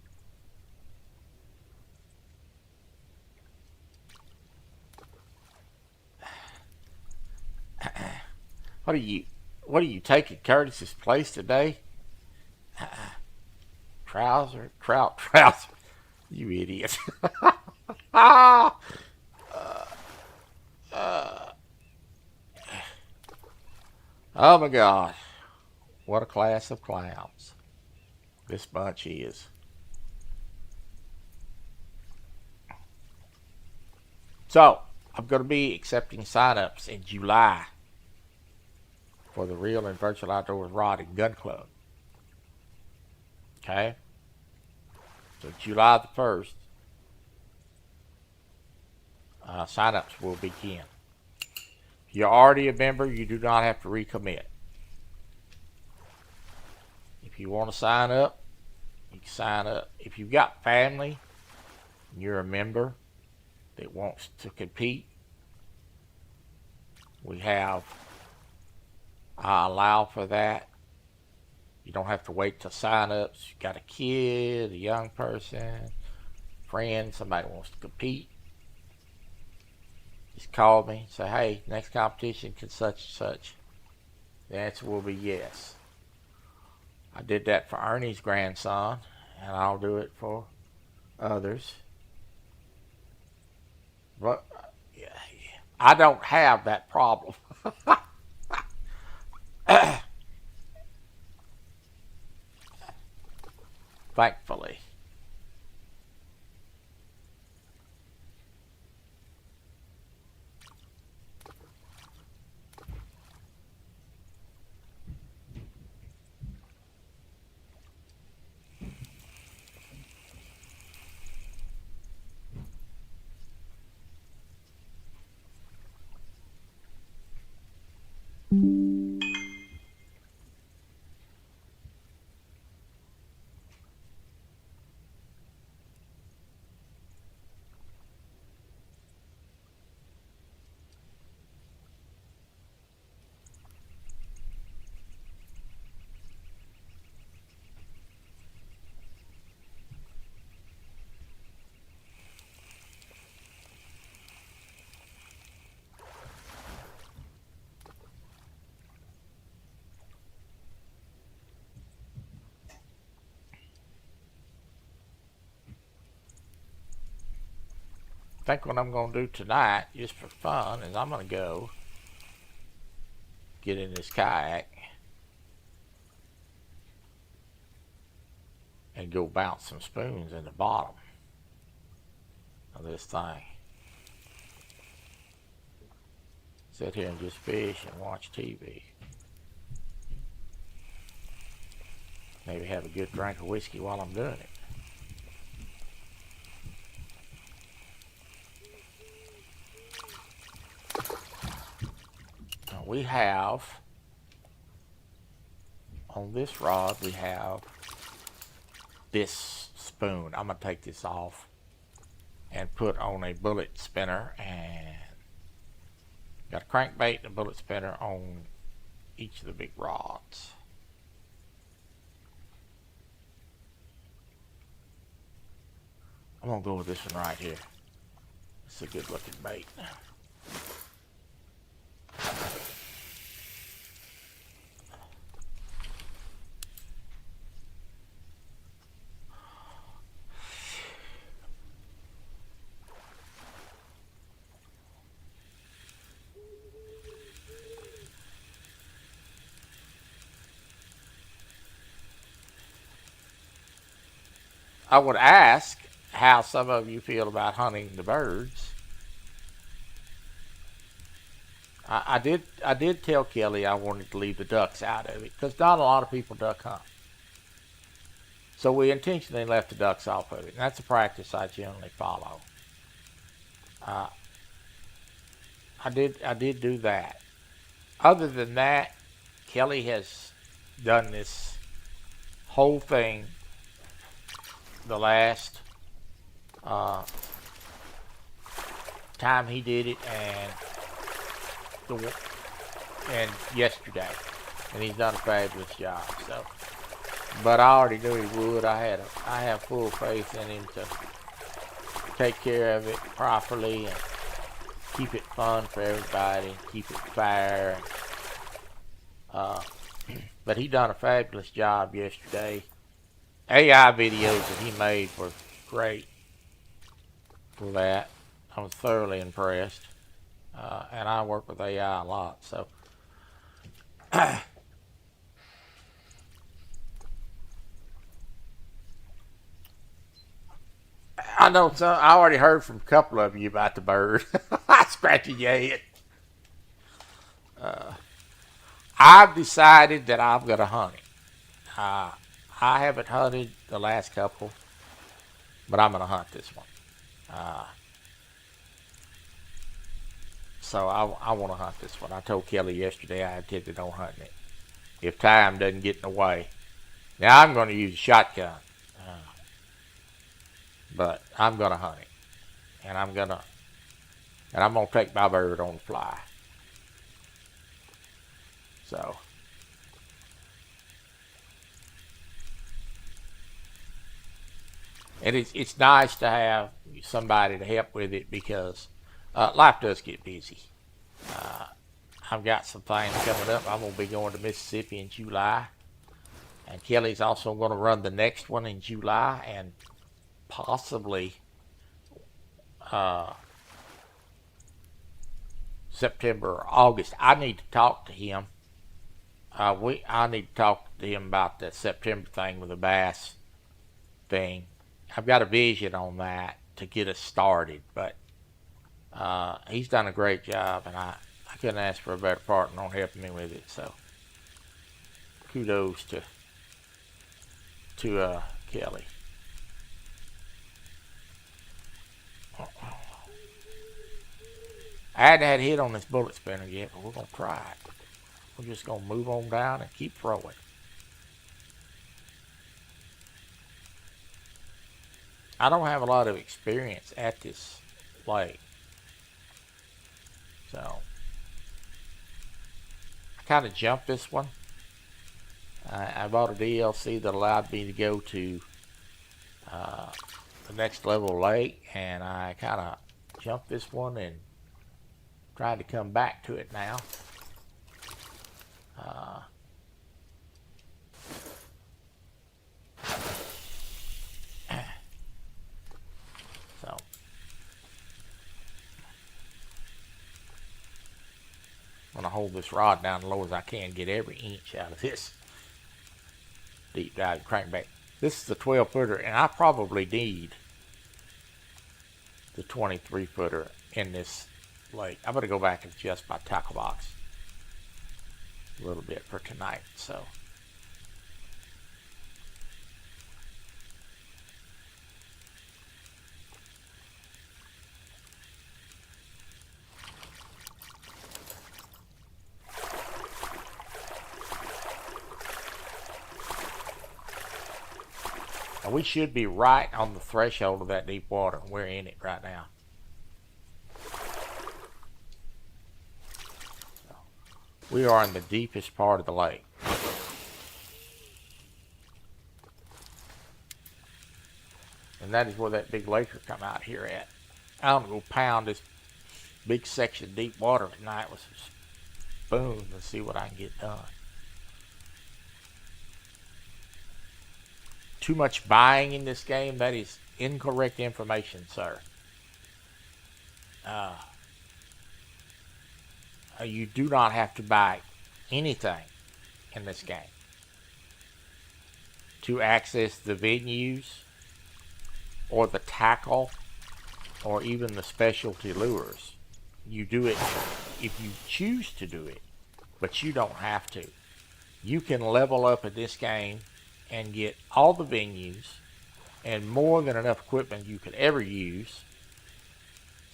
What are you taking Curtis's place today? Trout. You idiot. Oh my God. What a class of clowns this bunch is. So, I'm going to be accepting sign-ups in July for the Real and Virtual Outdoors Rod and Gun Club. Okay? So, July the 1st, sign-ups will begin. If you're already a member, you do not have to recommit. If you want to sign up, you can sign up. If you've got family and you're a member that wants to compete, we have allow for that. You don't have to wait till sign-ups. You got a kid, a young person, friend, somebody wants to compete. Just call me, say, hey, next competition can such and such. The answer will be yes. I did that for Ernie's grandson, and I'll do it for others. But I don't have that problem. Thankfully. I think what I'm going to do tonight, just for fun, is I'm going to go get in this kayak and go bounce some spoons in the bottom of this thing. Sit here and just fish and watch TV. Maybe have a good drink of whiskey while I'm doing it. We have, on this rod, we have this spoon. I'm going to take this off and put on a bullet spinner, and got a crankbait and a bullet spinner on each of the big rods. I'm going to go with this one right here. It's a good looking bait. I would ask how some of you feel about hunting the birds. I did tell Kelly I wanted to leave the ducks out of it because not a lot of people duck hunt. So we intentionally left the ducks off of it. And that's a practice I generally follow. I did do that. Other than that, Kelly has done this whole thing the last time he did it and yesterday, and he's done a fabulous job. So, but I already knew he would. I have full faith in him to take care of it properly and keep it fun for everybody, keep it fair. But he done a fabulous job yesterday. AI videos that he made were great for that. I was thoroughly impressed. And I work with AI a lot, so I know some. I already heard from a couple of you about the bird. Scratching your head. I've decided that I'm going to hunt it. I haven't hunted the last couple, but I'm going to hunt this one. So I want to hunt this one. I told Kelly yesterday I intended on hunting it if time doesn't get in the way. Now I'm going to use a shotgun, but I'm going to hunt it, and I'm going to take my bird on the fly. So. And it's nice to have somebody to help with it because life does get busy. I've got some things coming up. I'm going to be going to Mississippi in July. And Kelly's also going to run the next one in July and possibly September or August. I need to talk to him. I need to talk to him about the September thing with the bass thing. I've got a vision on that to get us started, but he's done a great job, and I couldn't ask for a better partner on helping me with it. So kudos to Kelly. I hadn't had a hit on this bullet spinner yet, but we're gonna try it. We're just gonna move on down and keep throwing. I don't have a lot of experience at this lake, so I kind of jumped this one. I bought a DLC that allowed me to go to the next level lake, and I kind of jumped this one and tried to come back to it now. So I'm going to hold this rod down as low as I can, get every inch out of this deep dive crankbait. This is the 12 footer, and I probably need the 23 footer in this lake. I'm going to go back and adjust my tackle box a little bit for tonight. So We should be right on the threshold of that deep water. We're in it right now. We are in the deepest part of the lake. And that is where that big laker come out here at. I'm going to go pound this big section of deep water tonight with some spoons and see what I can get done. Too much buying in this game, that is incorrect information, sir. You do not have to buy anything in this game to access the venues or the tackle or even the specialty lures. You do it if you choose to do it, but you don't have to. You can level up in this game and get all the venues and more than enough equipment you could ever use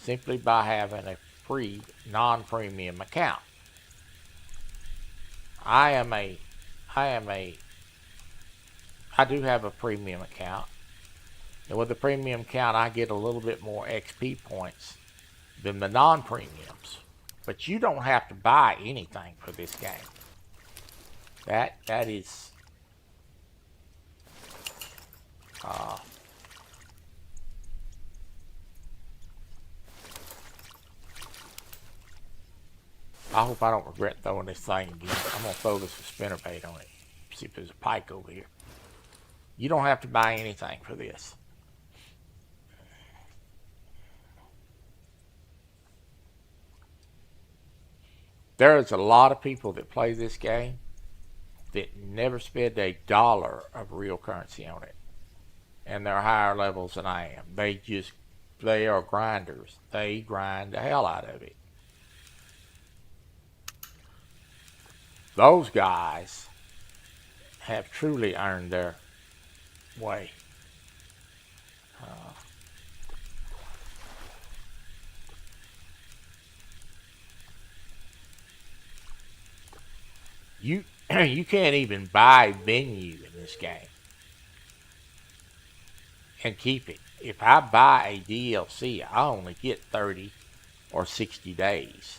simply by having a free non-premium account. I do have a premium account, and with the premium account I get a little bit more XP points than the non-premiums. But you don't have to buy anything for this game. That is I hope I don't regret throwing this thing again. I'm going to throw this spinnerbait on it. See if there's a pike over here. You don't have to buy anything for this. There is a lot of people that play this game that never spend $1 of real currency on it. And they're higher levels than I am. They are grinders. They grind the hell out of it. Those guys have truly earned their way. You can't even buy venue in this game and keep it. If I buy a DLC, I only get 30 or 60 days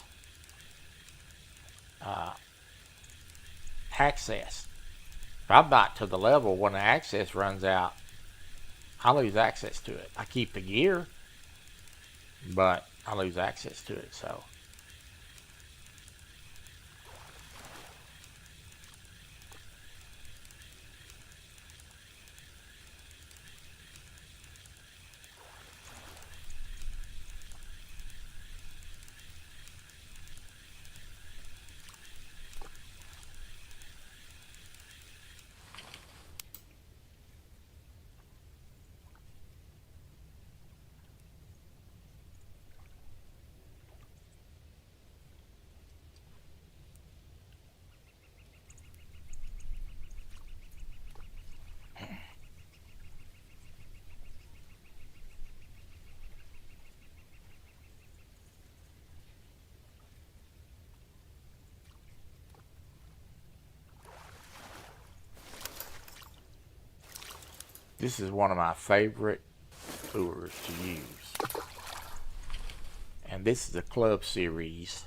access. If I'm not to the level when the access runs out, I lose access to it. I keep the gear, but I lose access to it. So this is one of my favorite lures to use. And this is a club series.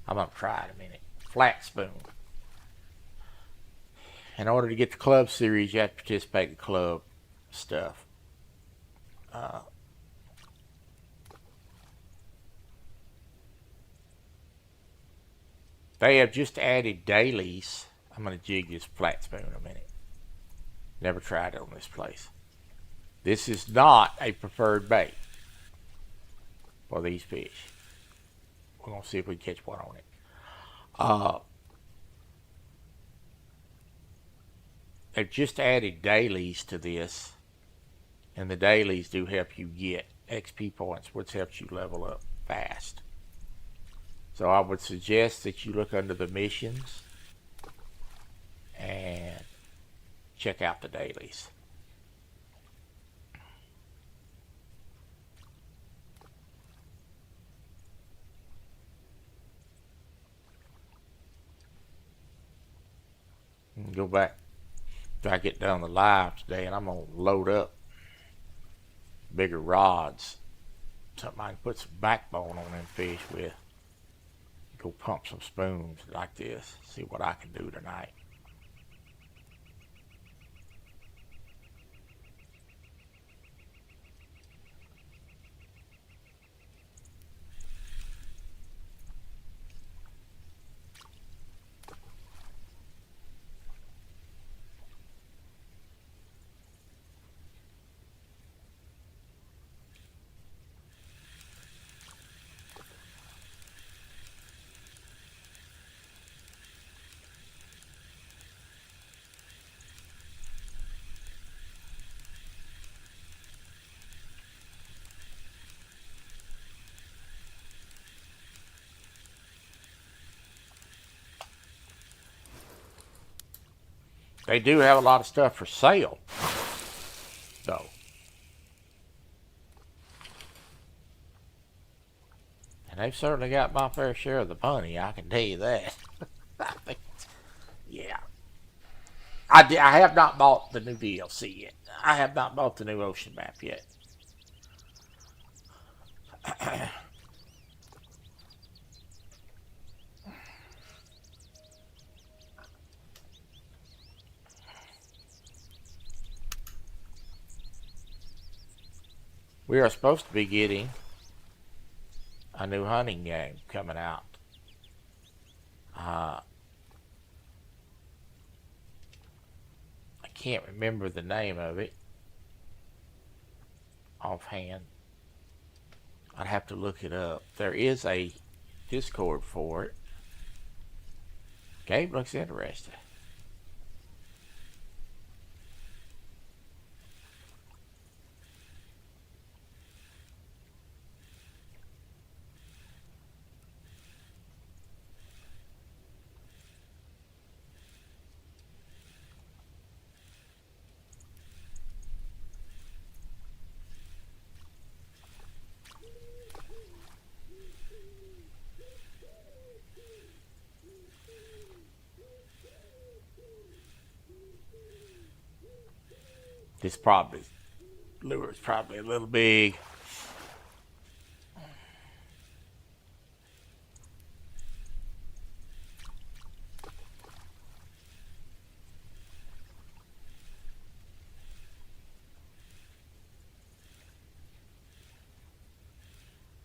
I'm going to try it a minute. Flat spoon. In order to get the club series, you have to participate in club stuff. They have just added dailies. I'm going to jig this flat spoon in a minute. Never tried it on this place. This is not a preferred bait for these fish. We're going to see if we can catch one on it. They've just added dailies to this, and the dailies do help you get XP points, which helps you level up fast. So I would suggest that you look under the missions and check out the dailies. Go back. after I get done the live today, and I'm gonna load up bigger rods, something I can put some backbone on them fish with. Go pump some spoons like this, see what I can do tonight. They do have a lot of stuff for sale, though. And they've certainly got my fair share of the money, I can tell you that. I think, yeah. I have not bought the new DLC yet. I have not bought the new ocean map yet. We are supposed to be getting a new hunting game coming out. I can't remember the name of it offhand. I'd have to look it up. There is a Discord for it. Game looks interesting. This lure is probably a little big.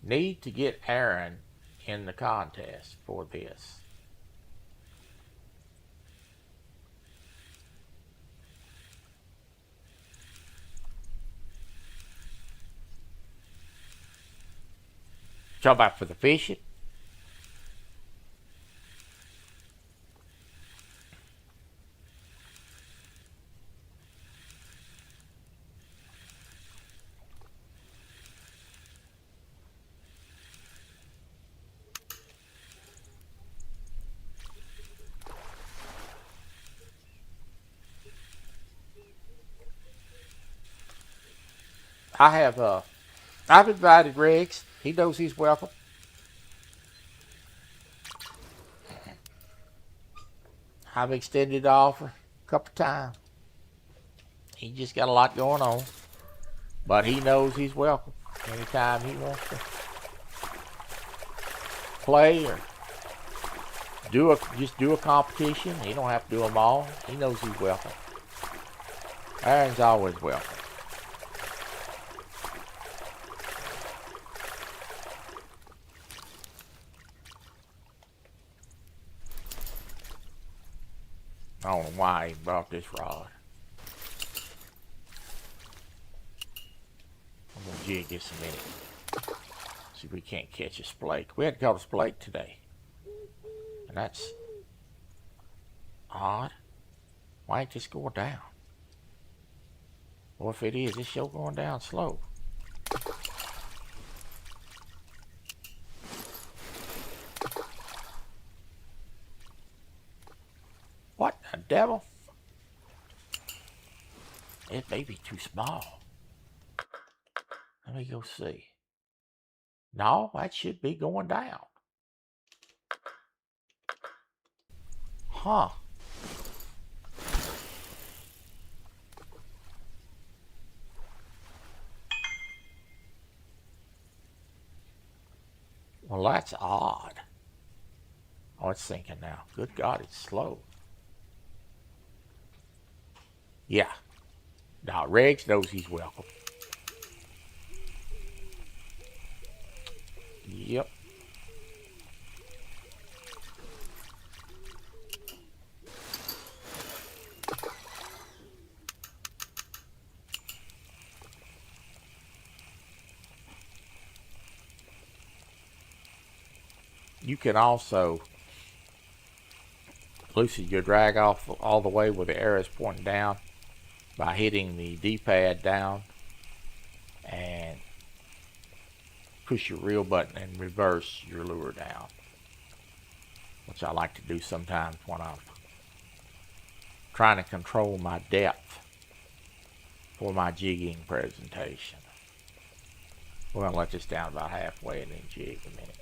Need to get Aaron in the contest for this. Talk about for the fishing. I've invited Rex. He knows he's welcome. I've extended the offer a couple times. He just got a lot going on, but he knows he's welcome anytime he wants to play or just do a competition. He don't have to do them all. He knows he's welcome. Aaron's always welcome. I don't know why he brought this rod. I'm gonna jig this a minute. See if we can't catch a splake. We had to caught a splake today. And that's odd. Why ain't this going down? Or if it is, it's still going down slow. What the devil? It may be too small. Let me go see. No, that should be going down. Huh. Well, that's odd. Oh, it's sinking now. Good God, it's slow. Yeah. Now, Regs knows he's welcome. Yep. You can also loosen your drag off all the way with the arrows pointing down by hitting the D-pad down and push your reel button and reverse your lure down, which I like to do sometimes when I'm trying to control my depth for my jigging presentation. We're going to let this down about halfway and then jig a minute.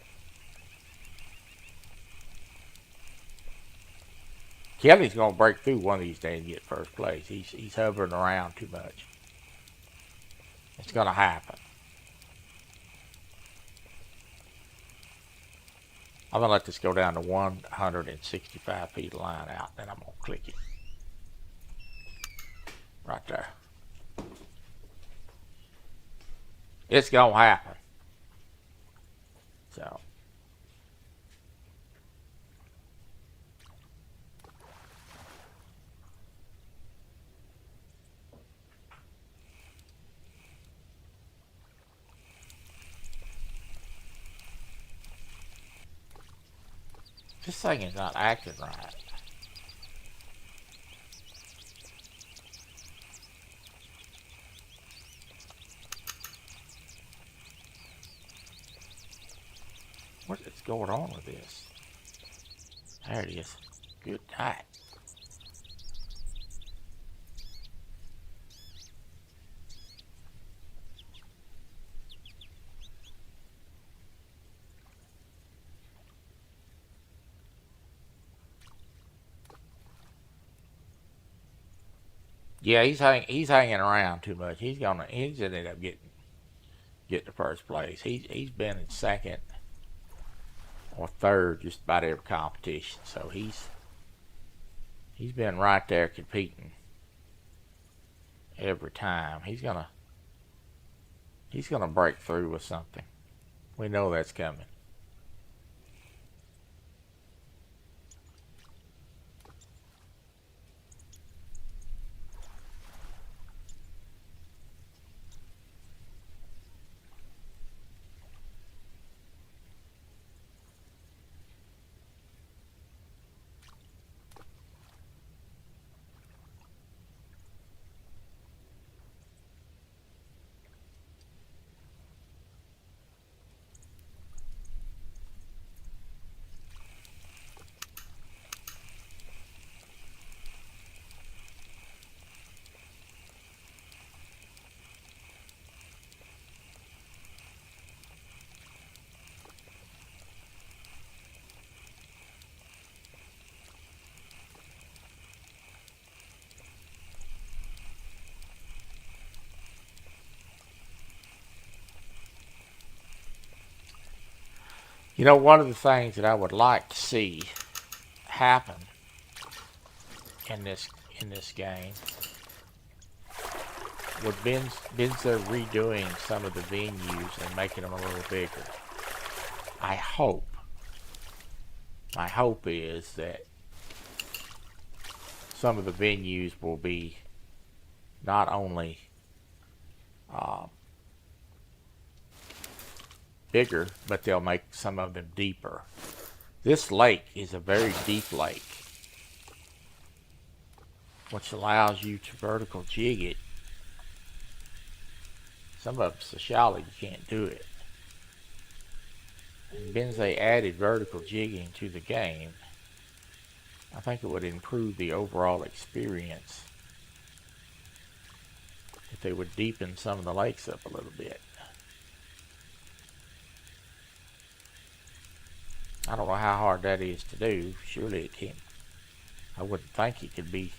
Kelly's going to break through one of these days and get first place. He's hovering around too much. It's going to happen. I'm going to let this go down to 165 feet of line out, then I'm going to click it. Right there. It's going to happen. So. This thing is not acting right. What is going on with this? There it is. Good night. Yeah, he's hanging around too much. He's gonna end up getting the first place. He's been in second or third just about every competition. So he's been right there competing every time. He's gonna break through with something. We know that's coming. You know, one of the things that I would like to see happen in this game would Ben's redoing some of the venues and making them a little bigger. My hope is that some of the venues will be not only bigger, but they'll make some of them deeper. This lake is a very deep lake, which allows you to vertical jig it. Some of it's so shallow you can't do it. And Benzie added vertical jigging to the game. I think it would improve the overall experience if they would deepen some of the lakes up a little bit. I don't know how hard that is to do. Surely it can't. I wouldn't think it could be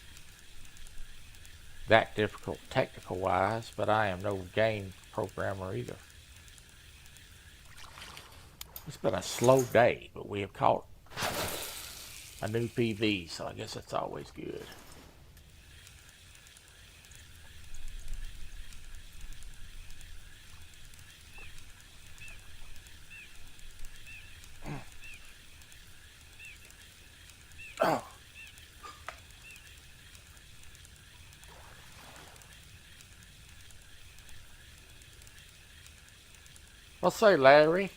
that difficult technical wise, but I am no game programmer either. It's been a slow day, but we have caught a new PV, so I guess that's always good. Oh. Well, say, Larry.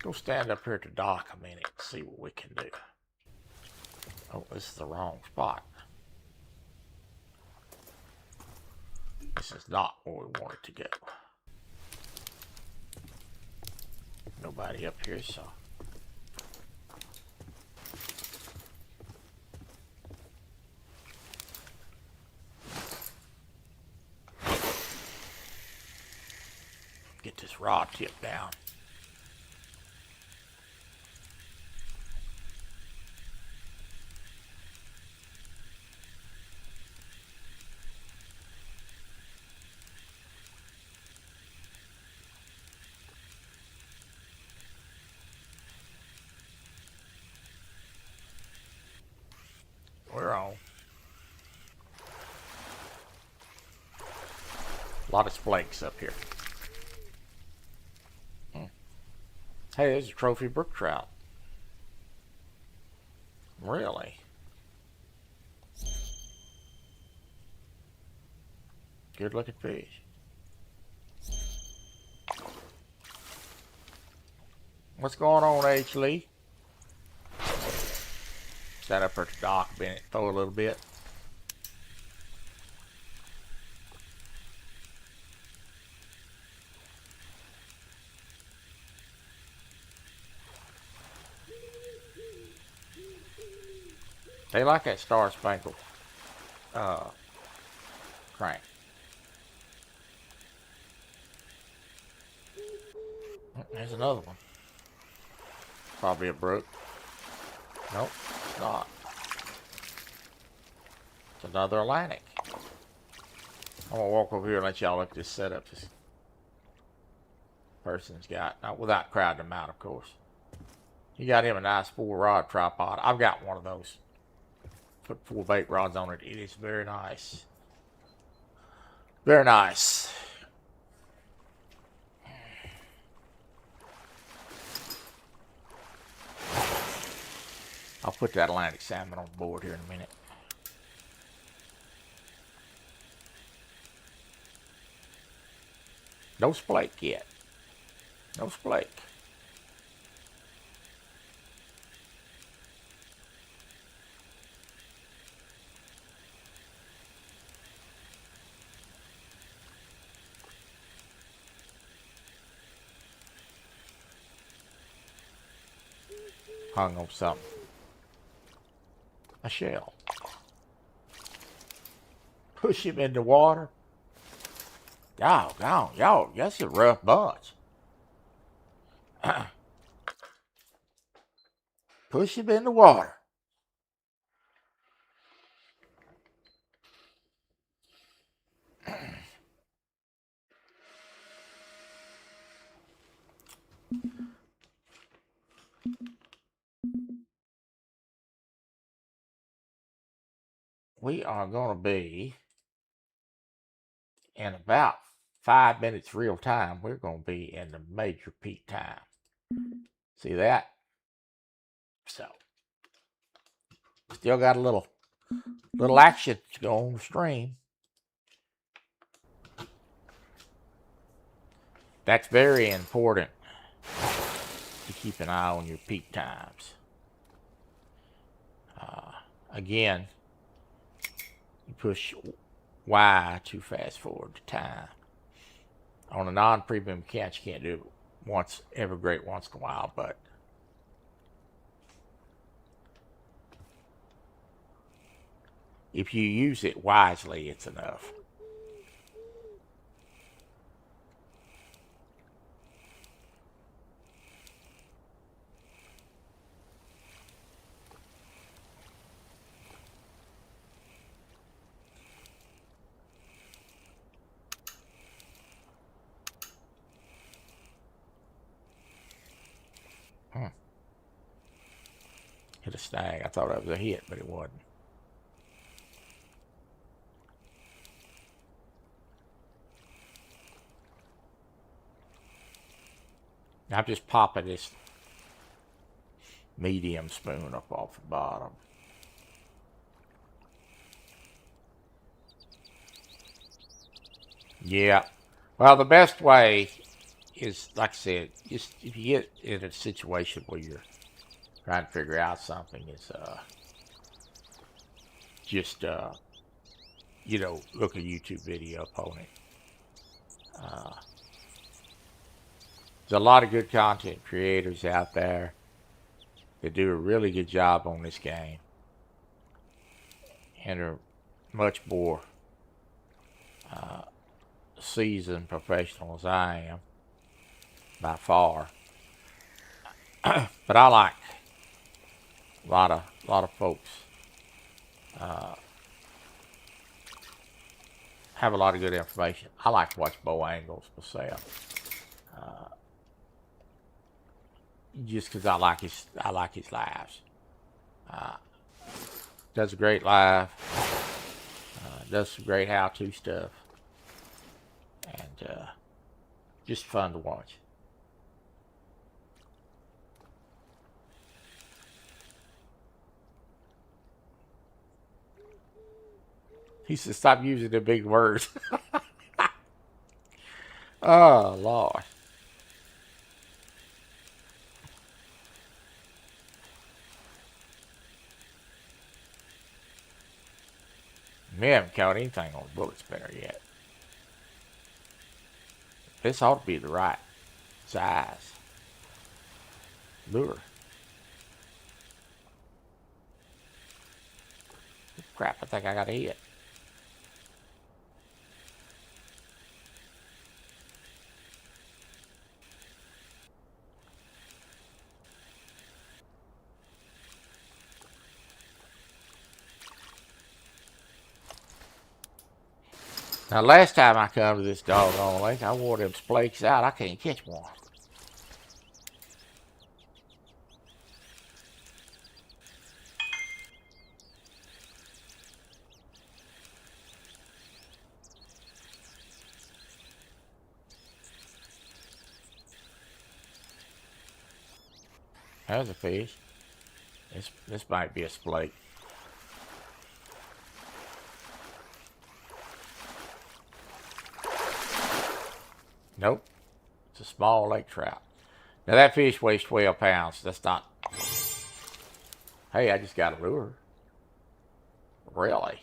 Go stand up here at the dock a minute and see what we can do. Oh, this is the wrong spot. This is not where we want it to go. Nobody up here, so. Get this rod tip down. We're on. A lot of splakes up here. Hey, there's a trophy brook trout. Really? Good looking fish. What's going on, H. Lee? Stand up at the dock, Bennett. Throw a little bit. They like that Star Spangled crank. There's another one. Probably a brook. Nope, it's not. It's another Atlantic. I'm gonna walk over here and let y'all look at this setup this person's got. Not without crowding them out, of course. He got him a nice 4-rod tripod. I've got one of those. Put 4 bait rods on it. It is very nice. Very nice. I'll put that Atlantic salmon on board here in a minute. No splake yet. No splake. Hung on something. A shell. Push him in the water. Y'all, that's a rough bunch. Push him in the water. We are going to be in about 5 minutes real time, we're going to be in the major peak time. See that? So, still got a little action to go on the stream. That's very important to keep an eye on your peak times. Again, you push Y to fast forward to time. On a non-premium account, you can't do it every great once in a while, but if you use it wisely, it's enough. Hit a snag. I thought that was a hit, but it wasn't. I'm just popping this medium spoon up off the bottom. Yeah. Well, the best way is, like I said, just if you get in a situation where you're trying to figure out something, is just you know, look a YouTube video upon it. There's a lot of good content creators out there that do a really good job on this game and are much more seasoned professionals I am, by far. But I like a lot of folks have a lot of good information. I like to watch Bo Angles myself, just because I like his lives. Does a great live. Does some great how-to stuff, and just fun to watch. He said, "Stop using the big words." Oh, Lord. We haven't caught anything on the bullet spinner yet. This ought to be the right size lure. Crap, I think I got a hit. Now, last time I come to this doggone lake, I wore them splakes out. I can't catch one. There's a fish. This might be a splake. Nope. It's a small lake trout. Now that fish weighs 12 pounds. That's not... Hey, I just got a lure. Really?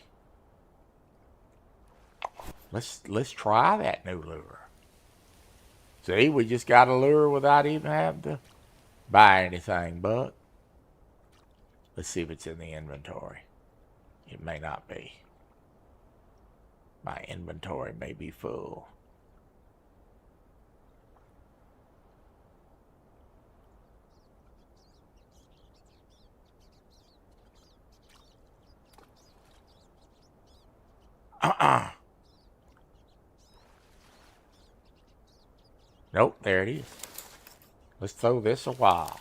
Let's try that new lure. See, we just got a lure without even having to buy anything, but let's see if it's in the inventory. It may not be. My inventory may be full. Nope, there it is. Let's throw this a while.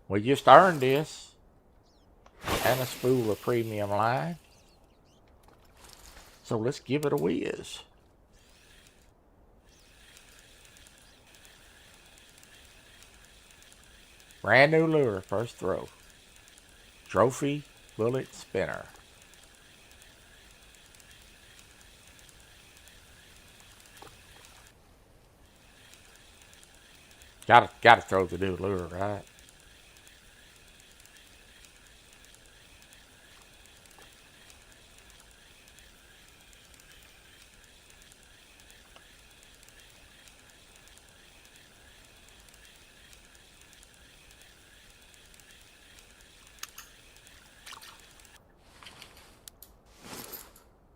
We just earned this. And a spool of premium line. So let's give it a whiz. Brand new lure, first throw. Trophy bullet spinner. Gotta throw the new lure, right?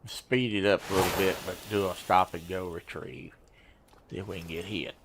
Speed it up a little bit, but do a stop and go retrieve. See if we can get hit.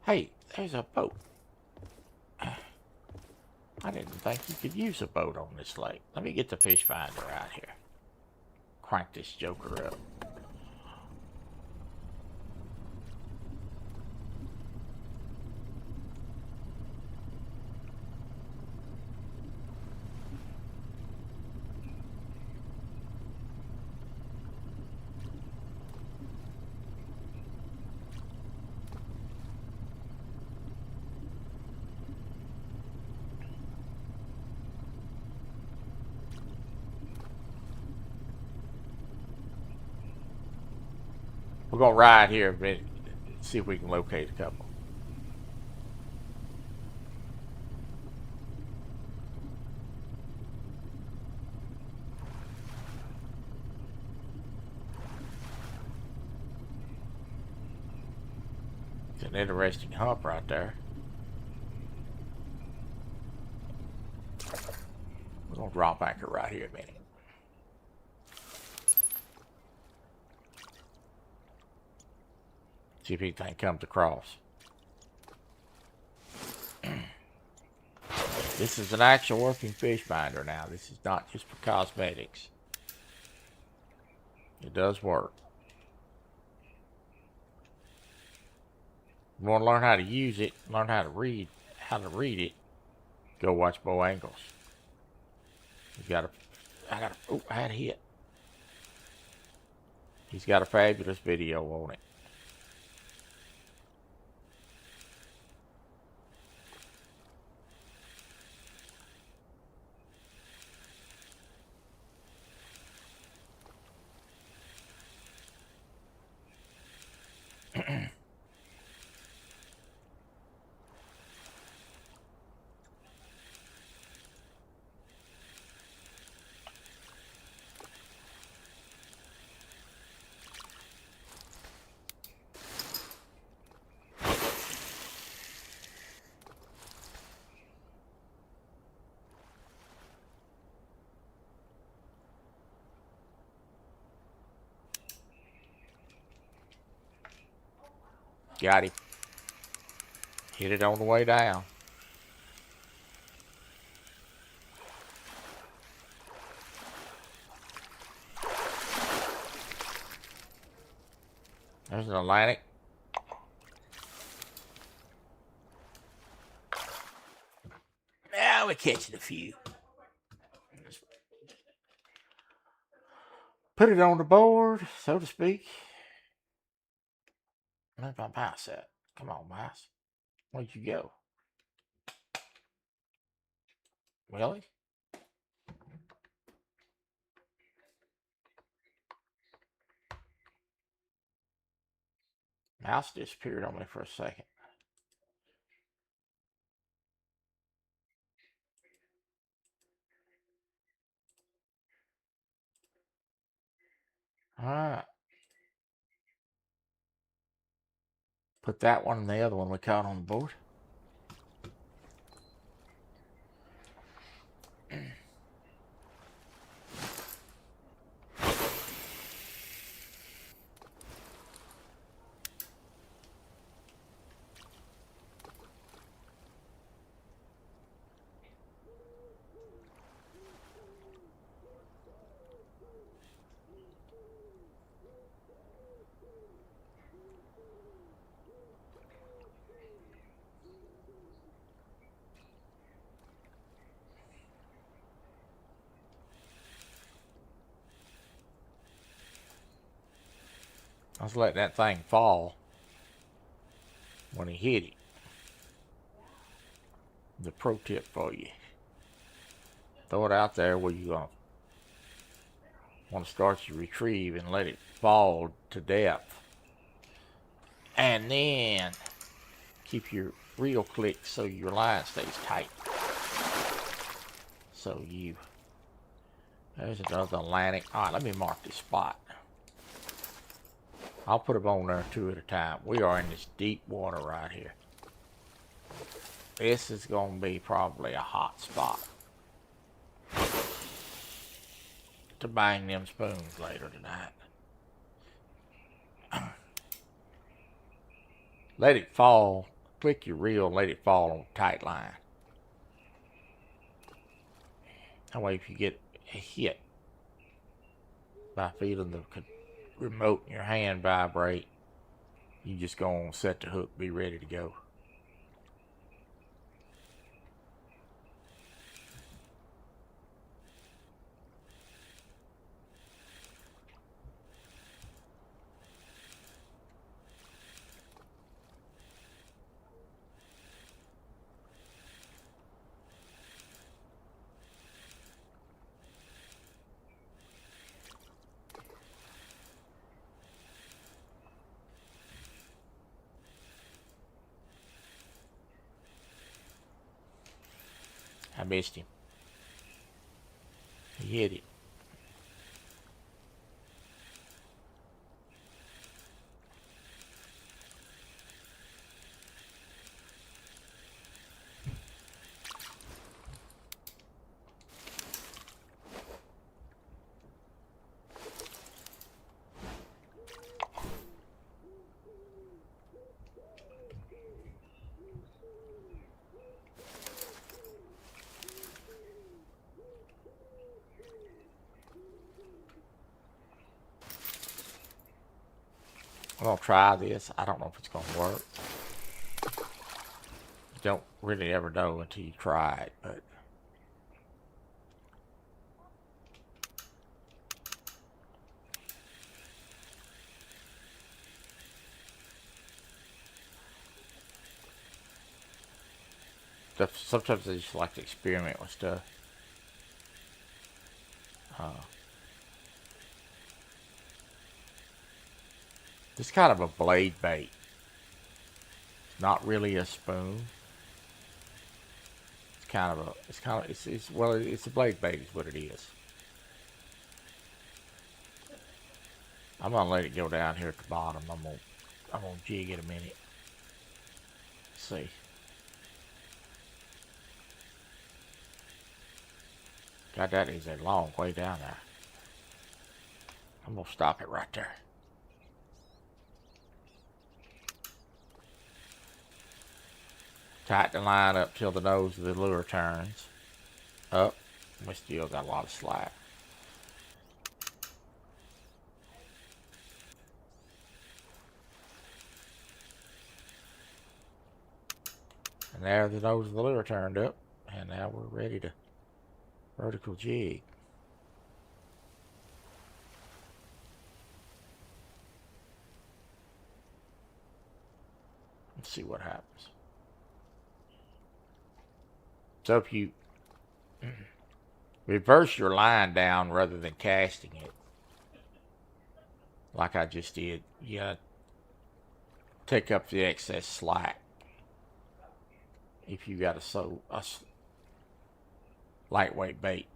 Hey, there's a boat. I didn't think you could use a boat on this lake. Let me get the fish finder out here. Crank this joker up. We're gonna ride here a minute, see if we can locate a couple. It's an interesting hump right there. We're gonna drop anchor right here a minute. See if anything comes across. This is an actual working fish finder now. This is not just for cosmetics. It does work. You want to learn how to use it, learn how to read it, go watch Bo Angles. I had a hit. He's got a fabulous video on it. Got him. Hit it on the way down. There's an Atlantic. Now we're catching a few. Put it on the board, so to speak. Where's my mouse at? Come on, mouse. Where'd you go? Really? Mouse disappeared on me for a second. Alright. Put that one and the other one we caught on the board. I was letting that thing fall when he hit it. The pro tip for you. Throw it out there where you want to start your retrieve and let it fall to depth. And then keep your reel clicked so your line stays tight. So there's another Atlantic. All right, let me mark this spot. I'll put them on there 2 at a time. We are in this deep water right here. This is going to be probably a hot spot to bang them spoons later tonight. Let it fall. Click your reel and let it fall on a tight line. That way if you get hit by feeling the remote in your hand vibrate, you just go on, set the hook, be ready to go. I missed him. He hit it. I'm gonna try this. I don't know if it's gonna work. You don't really ever know until you try it, but sometimes I just like to experiment with stuff. This is kind of a blade bait. Not really a spoon. It's a blade bait is what it is. I'm gonna let it go down here at the bottom. I'm gonna jig it a minute. Let's see. God, that is a long way down there. I'm gonna stop it right there. Tighten the line up till the nose of the lure turns up. We still got a lot of slack. And there the nose of the lure turned up. And now we're ready to vertical jig. Let's see what happens. So if you reverse your line down rather than casting it, like I just did, you gotta take up the excess slack. If you got a lightweight bait,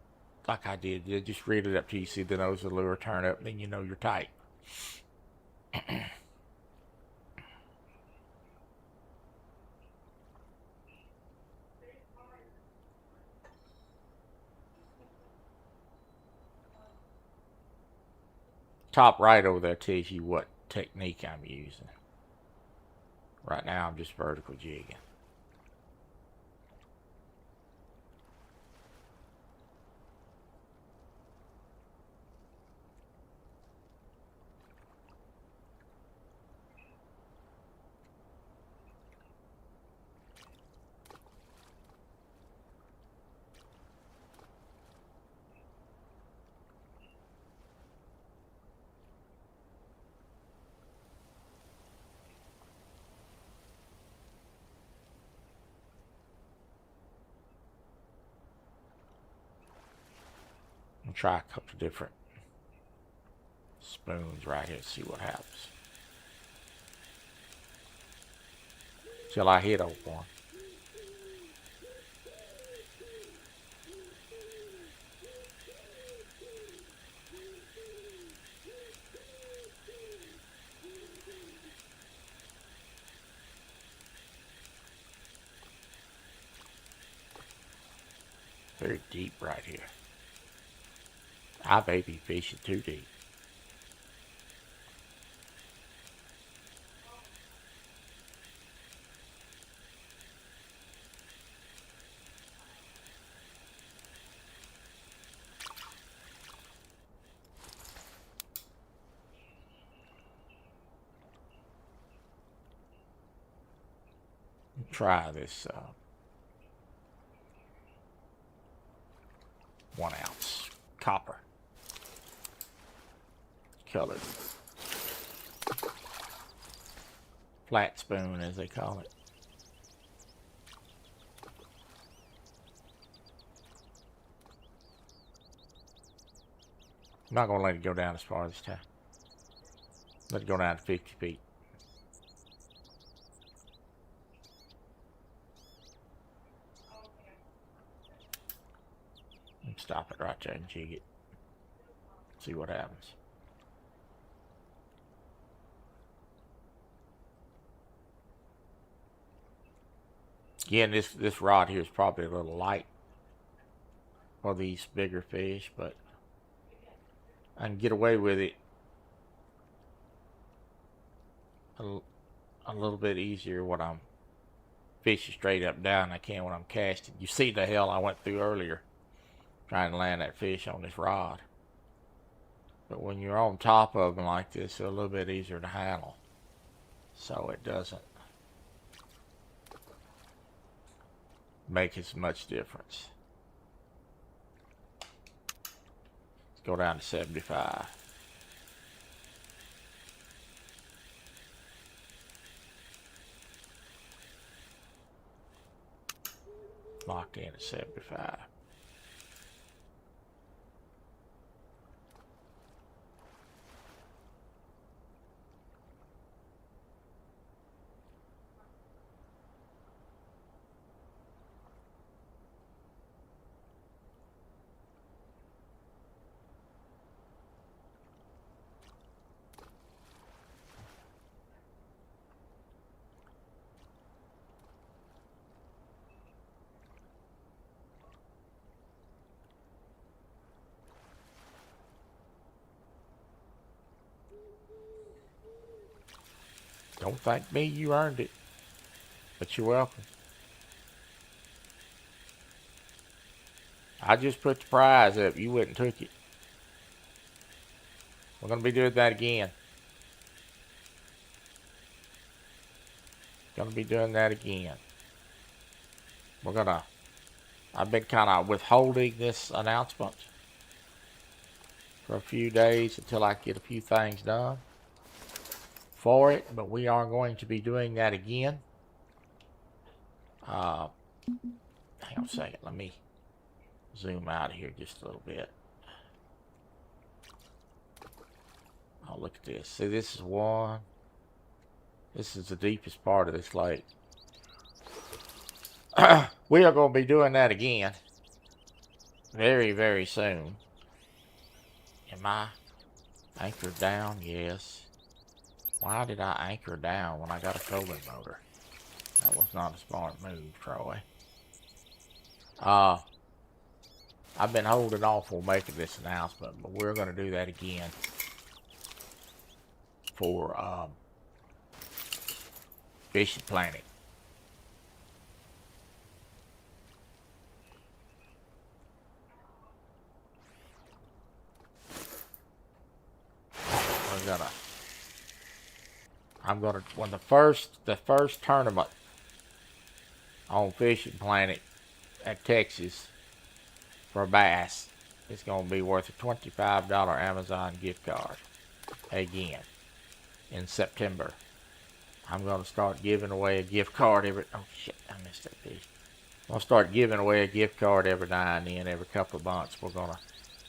like I did, you just read it up till you see the nose of the lure turn up, and then you know you're tight. Top right over there tells you what technique I'm using. Right now I'm just vertical jigging. try a couple of different spoons right here, see what happens. Till I hit one. Very deep right here. I may be fishing too deep. Try this 1 ounce copper colored flat spoon, as they call it. I'm not going to let it go down as far this time. Let it go down to 50 feet. And stop it right there and jig it. See what happens. Again, this rod here is probably a little light for these bigger fish, but I can get away with it a little bit easier when I'm fishing straight up down than I can when I'm casting. You see the hell I went through earlier trying to land that fish on this rod. But when you're on top of them like this, they're a little bit easier to handle. So it doesn't make as much difference. Let's go down to 75. Locked in at 75. Don't thank me, you earned it. But you're welcome. I just put the prize up. You went and took it. We're going to be doing that again. Going to be doing that again. I've been kind of withholding this announcement for a few days until I get a few things done for it, but we are going to be doing that again. Hang on a second, let me zoom out here just a little bit. Oh, look at this. See, this is one. This is the deepest part of this lake. We are going to be doing that again very, very soon. Am I anchored down? Yes. Why did I anchor down when I got a trolling motor? That was not a smart move, Troy. I've been holding off on making this announcement, but we're going to do that again for Fishing Planet. When the first tournament on Fishing Planet at Texas for bass, it's going to be worth a $25 Amazon gift card again in September. I'm going to start giving away a gift card oh shit, I missed that fish. I'm going to start giving away a gift card every now and then, every couple of months. We're going to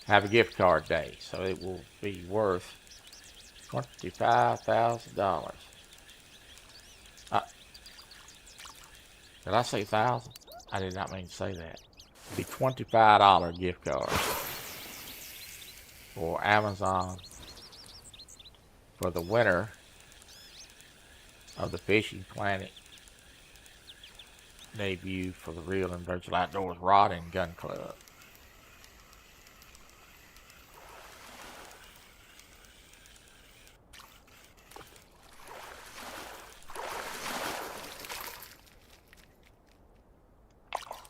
have a gift card day, so it will be worth $25,000. Did I say 1,000? I did not mean to say that. It'll be $25 gift card for Amazon for the winner of the Fishing Planet debut for the Real and Virtual Outdoors Rod and Gun Club.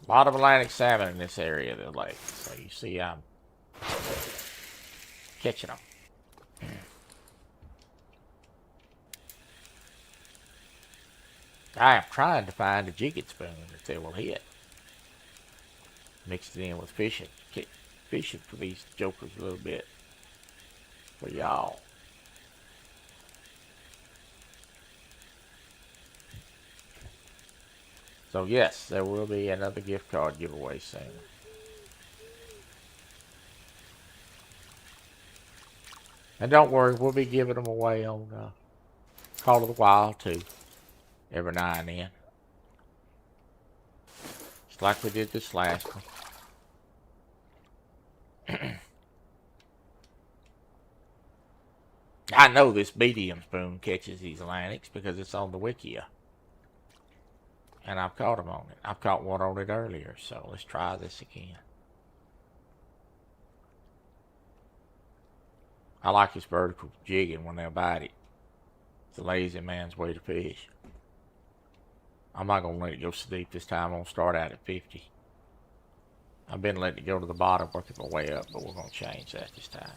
A lot of Atlantic salmon in this area of the lake, so you see I'm catching them. I am trying to find a jigging spoon that they will hit. Mixed it in with fishing for these jokers a little bit for y'all. So yes, there will be another gift card giveaway soon. And don't worry, we'll be giving them away on Call of the Wild too, every now and then. Just like we did this last one. I know this medium spoon catches these Atlantics because it's on the Wikia. And I've caught them on it. I've caught one on it earlier, so let's try this again. I like this vertical jigging when they bite it. It's a lazy man's way to fish. I'm not going to let it go so deep this time. I'm going to start out at 50. I've been letting it go to the bottom, working my way up, but we're going to change that this time.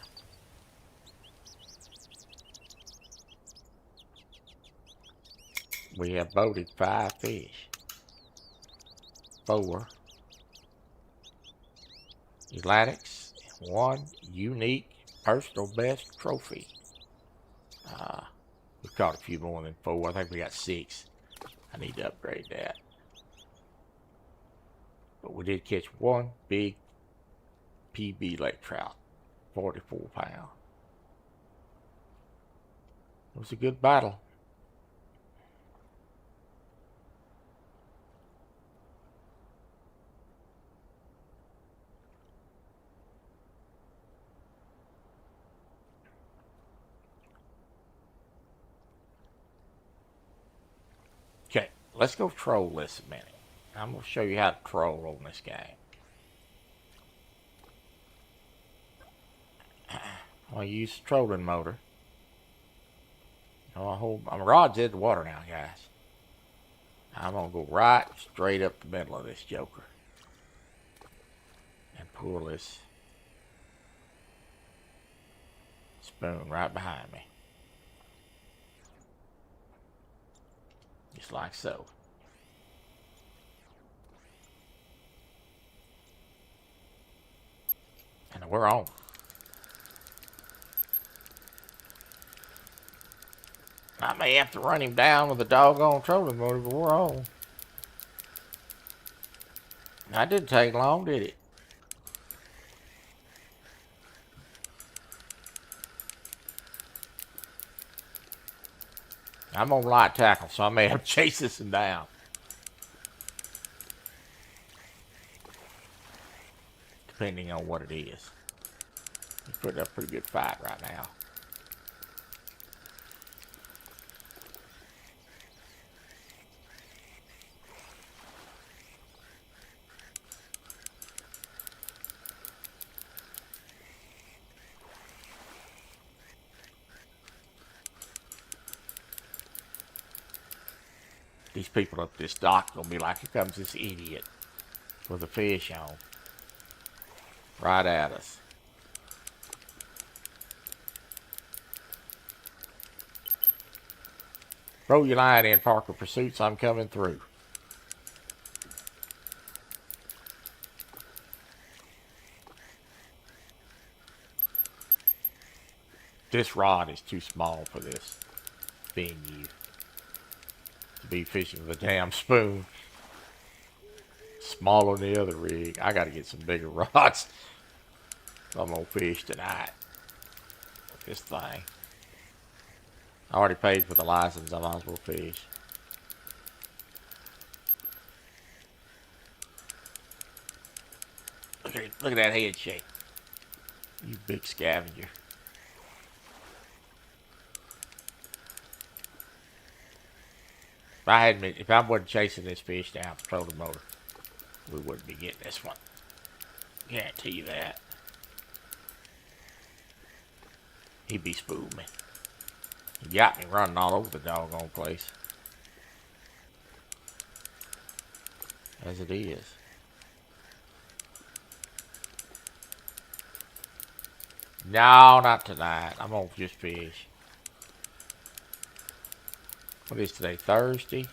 We have boated 5 fish. 4 Atlantics, 1 unique personal best trophy. We've caught a few more than 4. I think we got 6. I need to upgrade that. But we did catch 1 big PB lake trout, 44 pound. It was a good battle. Okay, let's go troll this a minute. I'm going to show you how to troll on this game. I'm going to use the trolling motor. My rod's in the water now, guys. I'm going to go right straight up the middle of this joker. And pull this spoon right behind me. Just like so. And we're on. I may have to run him down with a doggone trolling motor, but we're on. That didn't take long, did it? I'm on light tackle, so I may have to chase this one down. Depending on what it is. He's putting up a pretty good fight right now. These people up this dock gonna be like, here comes this idiot with a fish on. Right at us. Throw your line in, Parker Pursuits. I'm coming through. This rod is too small for this being used. To be fishing with a damn spoon. Smaller than the other rig. I gotta get some bigger rods. I'm gonna fish tonight with this thing. I already paid for the license. I might as well fish. Look at that head shake. You big scavenger. If I wasn't chasing this fish down the trolling motor, we wouldn't be getting this one. Guarantee you that. He'd be spooling me. He got me running all over the doggone place. As it is. No, not tonight. I'm gonna just fish. What is today? Thursday?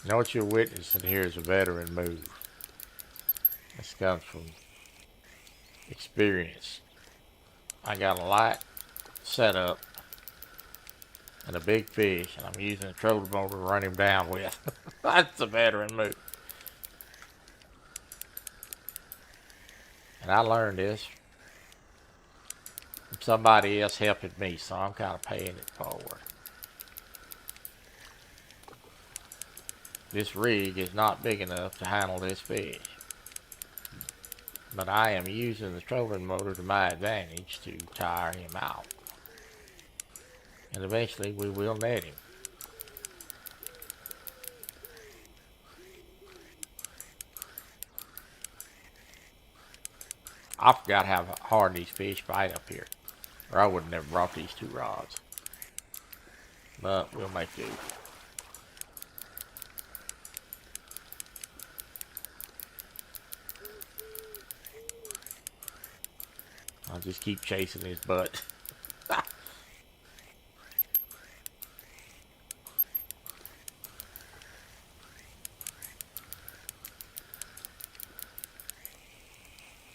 Now what you're witnessing here is a veteran move. This comes from experience. I got a light setup and a big fish, and I'm using a trolling motor to run him down with. That's a veteran move. And I learned this from somebody else helping me, so I'm kind of paying it forward. This rig is not big enough to handle this fish, but I am using the trolling motor to my advantage to tire him out. And eventually we will net him. I forgot how hard these fish bite up here, or I would have never brought these two rods. But we'll make do. I'll just keep chasing his butt.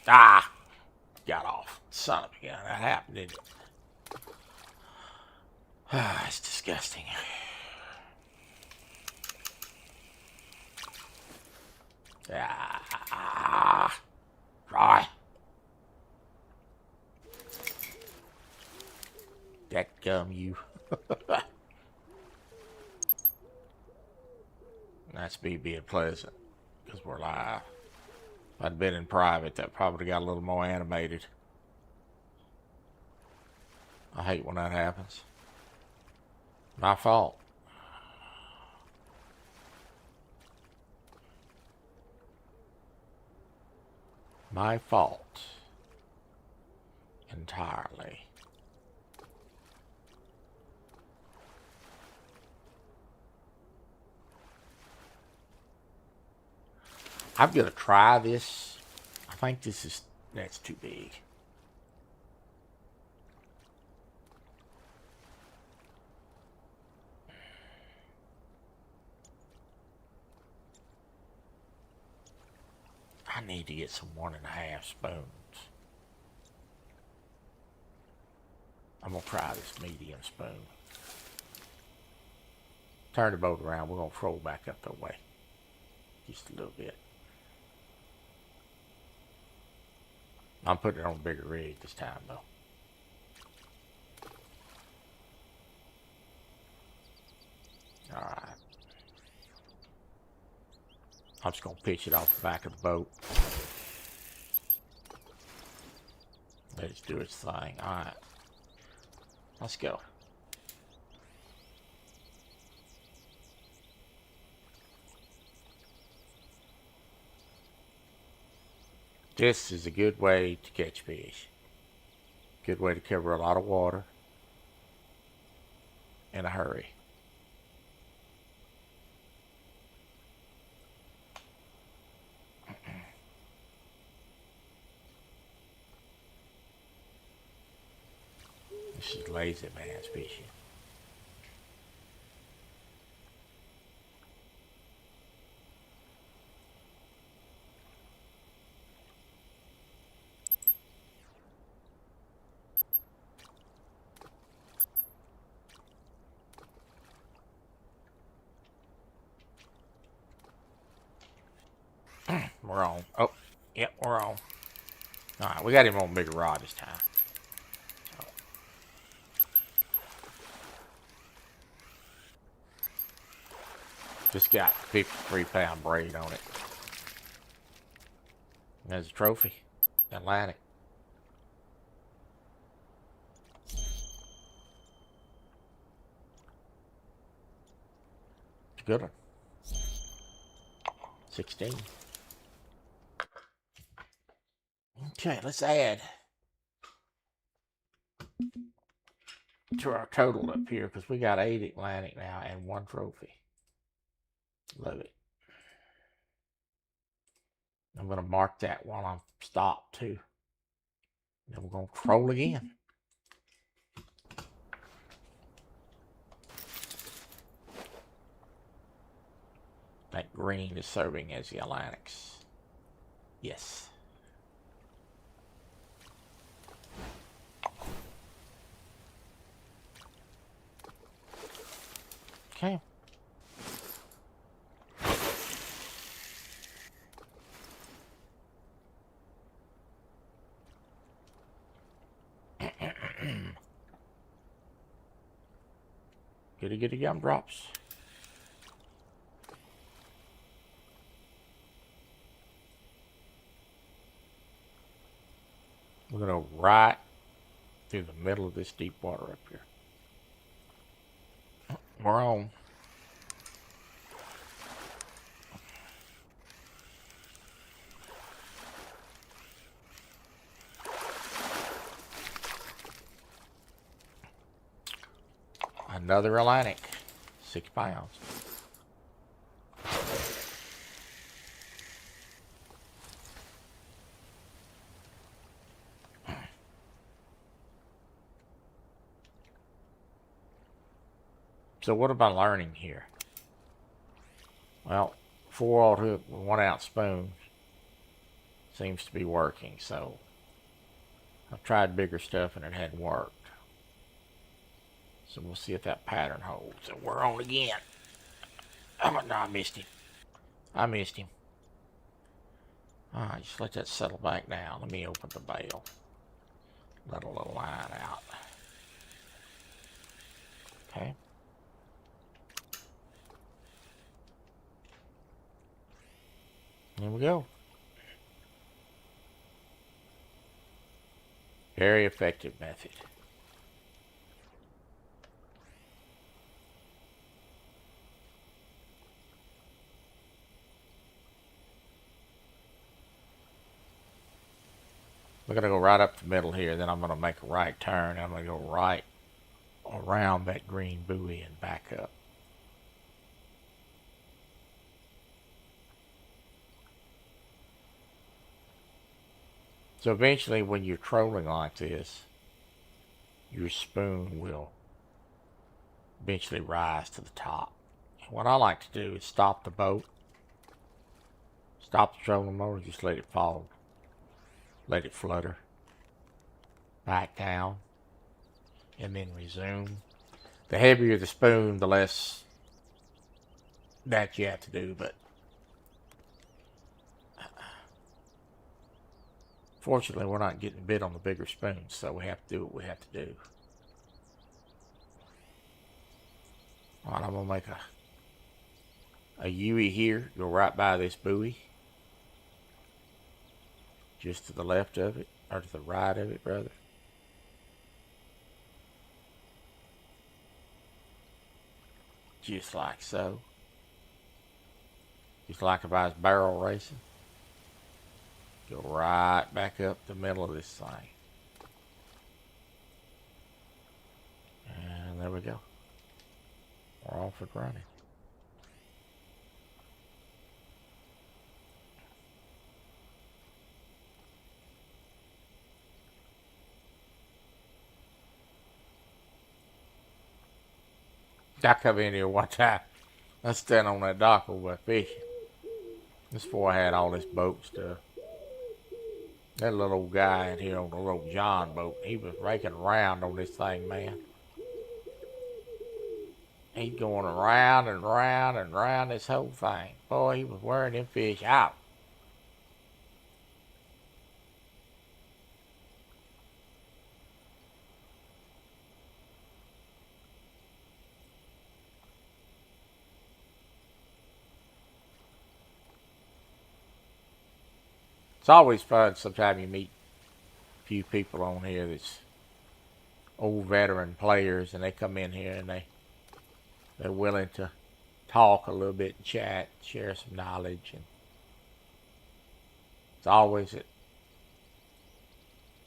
Ah! Got off. Son of a gun. That happened, didn't it? Ah, it's disgusting. Ah! Try. That gum, you. That's me being pleasant, because we're live. If I'd been in private, that probably got a little more animated. I hate when that happens. My fault. My fault. Entirely. I'm gonna try this. I think that's too big. I need to get some 1.5 spoons. I'm gonna try this medium spoon. Turn the boat around. We're gonna throw back up the way. Just a little bit. I'm putting it on a bigger rig this time though. Alright. I'm just gonna pitch it off the back of the boat. Let it do its thing. Alright. Let's go. This is a good way to catch fish. Good way to cover a lot of water in a hurry. This is lazy man's fishing. We're on. Oh, yep, we're on. Alright, we got him on a bigger rod this time. So. Just got 53-pound braid on it. There's a trophy. Atlantic. It's a good one. 16. Okay, let's add to our total up here because we got 8 Atlantic now and 1 trophy. Love it. I'm going to mark that while I'm stopped too. Then we're going to troll again. That green is serving as the Atlantics. Yes. Okay. Gotta gumdrops. We're gonna right through the middle of this deep water up here. We're on. Another Atlantic, 6 pounds. So what am I learning here? Well, 4/0 hook with 1 ounce spoon seems to be working. So I've tried bigger stuff and it hadn't worked. So we'll see if that pattern holds. So we're on again. Oh no, I missed him. I missed him. Alright, just let that settle back down. Let me open the bail. Let a little line out. Okay. Here we go. Very effective method. We're going to go right up the middle here. Then I'm going to make a right turn. I'm going to go right around that green buoy and back up. So eventually when you're trolling like this, your spoon will eventually rise to the top. And what I like to do is stop the boat, Stop the trolling motor, just let it fall. Let it flutter. Back down. And then resume. The heavier the spoon, the less that you have to do, but fortunately we're not getting bit on the bigger spoons, so we have to do what we have to do. Alright, I'm gonna make a U here, go right by this buoy. Just to the left of it, or to the right of it, rather. Just like so. Just like if I was barrel racing. Go right back up the middle of this thing. And there we go. We're off and running. I come in here one time. I stand on that dock over fishing. This before I had all this boat stuff. That little old guy in here on the little John boat, he was raking around on this thing, man. He's going around and round and round this whole thing. Boy, he was wearing them fish out. It's always fun sometimes you meet a few people on here that's old veteran players, and they come in here and they're willing to talk a little bit and chat, share some knowledge, and it's always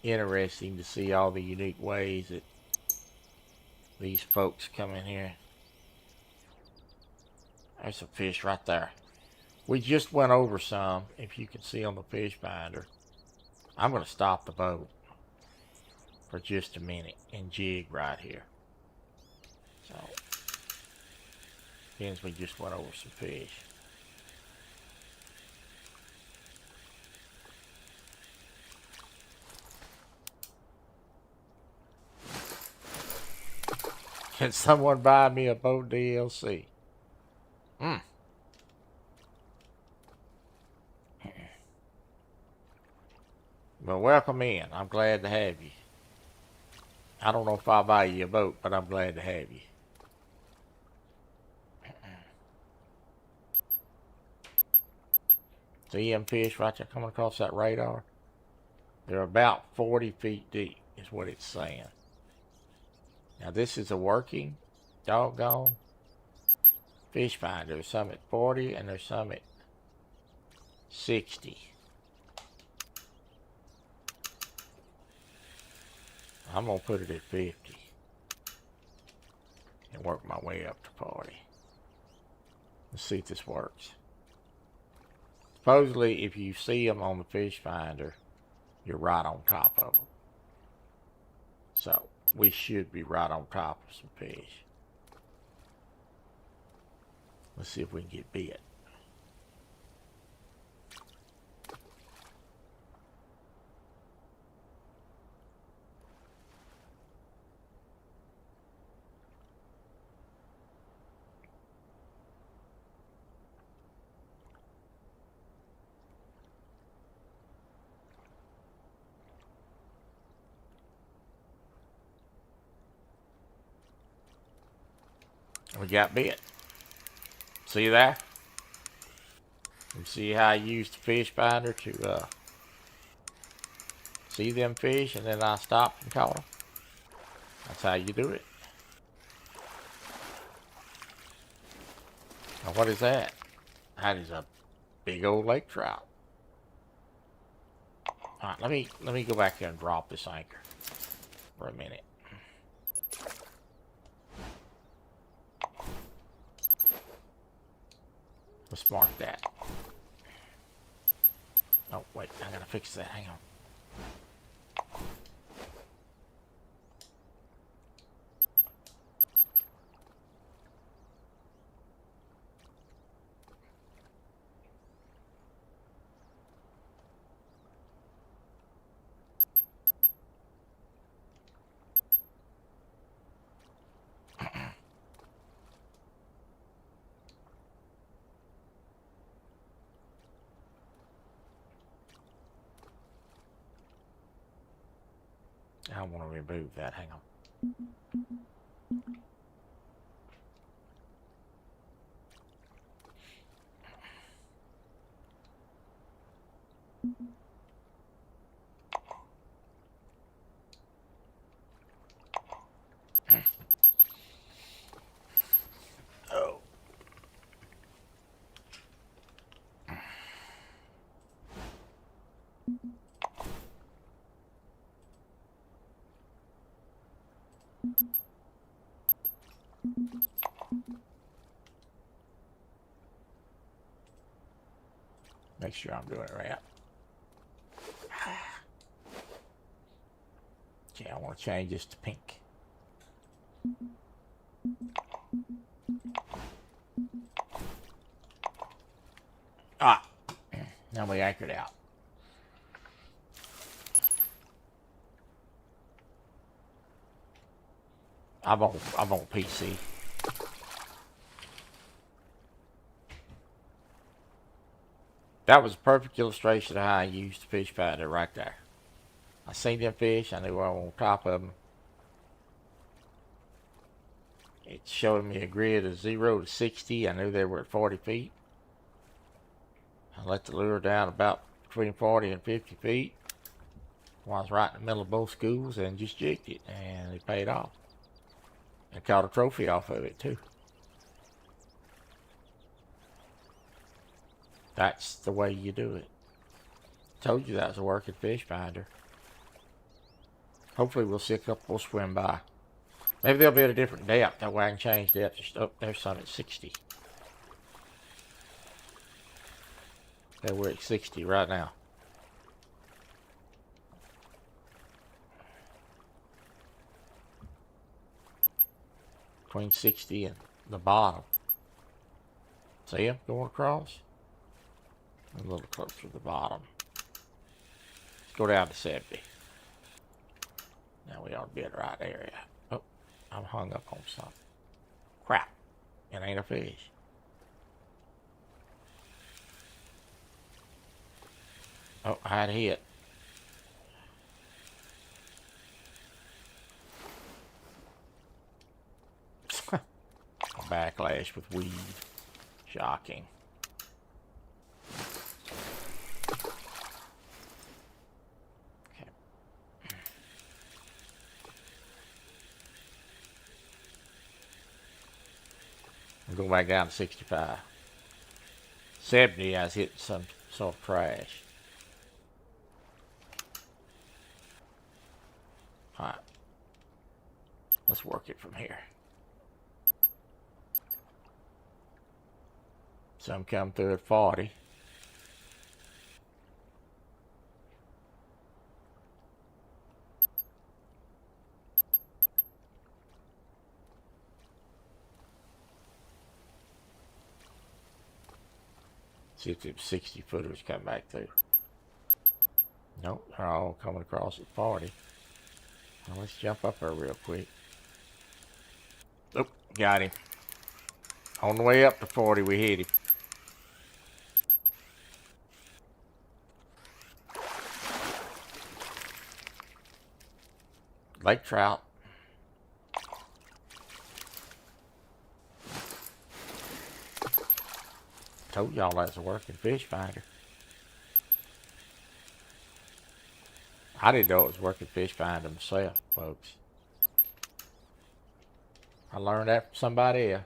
interesting to see all the unique ways that these folks come in here. There's a fish right there. We just went over some, if you can see on the fish finder. I'm going to stop the boat for just a minute and jig right here. So, since we just went over some fish. Can someone buy me a boat DLC? Well, welcome in. I'm glad to have you. I don't know if I'll buy you a boat, but I'm glad to have you. See them fish right there coming across that radar? They're about 40 feet deep, is what it's saying. Now, this is a working doggone fish finder. There's some at 40 and there's some at 60. I'm going to put it at 50 and work my way up to 40. Let's see if this works. Supposedly, if you see them on the fish finder, you're right on top of them. So, we should be right on top of some fish. Let's see if we can get bit. We got bit. See that? You see how I used the fish finder to see them fish, and then I stopped and caught them? That's how you do it. Now what is that? That is a big old lake trout. Alright, let me go back there and drop this anchor for a minute. Let's mark that. Oh, wait, I gotta fix that. Hang on. I want to remove that. Hang on. Oh. Make sure I'm doing it right. Okay, I want to change this to pink. Ah, now we anchored out. I'm on PC. That was a perfect illustration of how I used the fish finder right there. I seen them fish. I knew I was on top of them. It showed me a grid of 0 to 60. I knew they were at 40 feet. I let the lure down about between 40 and 50 feet. I was right in the middle of both schools and just jigged it, and it paid off. And caught a trophy off of it too. That's the way you do it. Told you that was a working fish finder. Hopefully we'll see a couple will swim by. Maybe they'll be at a different depth. That way I can change depth. Oh, there's some at 60. Okay, we're at 60 right now. Between 60 and the bottom. See them going across? A little closer to the bottom. Let's go down to 70. Now we ought to be in the right area. Oh, I'm hung up on something. Crap. It ain't a fish. Oh, I had a hit. A backlash with weed. Shocking. Okay. I'm going back down to 65. 70, I was hitting some sort of trash. Alright. Let's work it from here. Some come through at 40. See if the 60 footers come back through. Nope, they're all coming across at 40. Now let's jump up there real quick. Oh, got him. On the way up to 40, we hit him. Lake trout. Told y'all that's a working fish finder. I didn't know it was working fish finder myself, folks. I learned that from somebody else.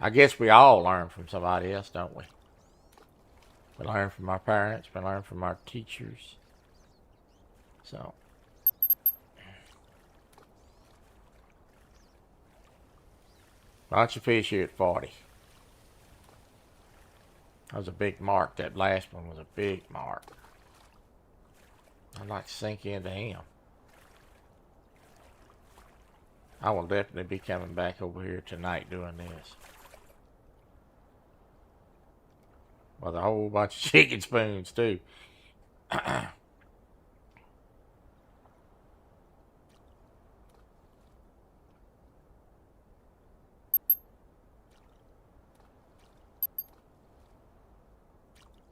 I guess we all learn from somebody else, don't we? We learn from our parents, we learn from our teachers. So. Bunch of fish here at 40. That was a big mark. That last one was a big mark. I'd like to sink into him. I will definitely be coming back over here tonight doing this. With a whole bunch of chicken spoons too.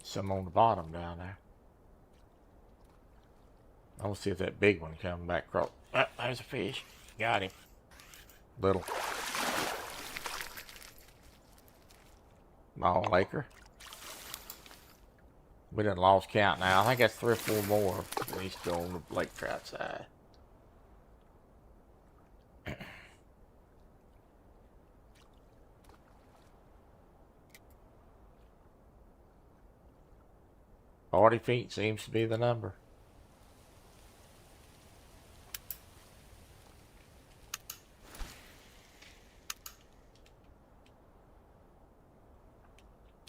Some on the bottom down there. I want to see if that big one comes back across. Oh, there's a fish. Got him. Little. Small laker. We done lost count now. I think that's 3 or 4 more. At least go on the lake trout side. $40 seems to be the number.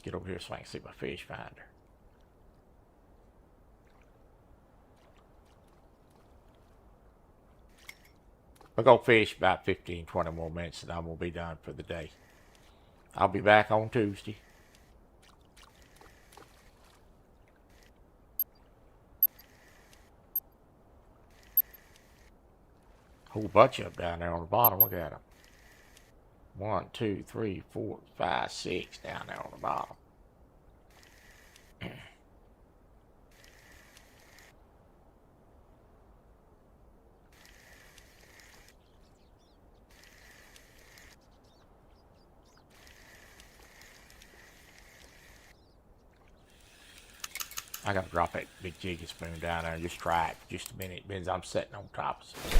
Get over here so I can see my fish finder. We'll go fish about 15, 20 more minutes and I'm going to be done for the day. I'll be back on Tuesday. Whole bunch of them down there on the bottom. Look at them. 1, 2, 3, 4, 5, 6 down there on the bottom. I gotta drop that big jigging spoon down there and just try it just a minute. Means I'm sitting on top of something.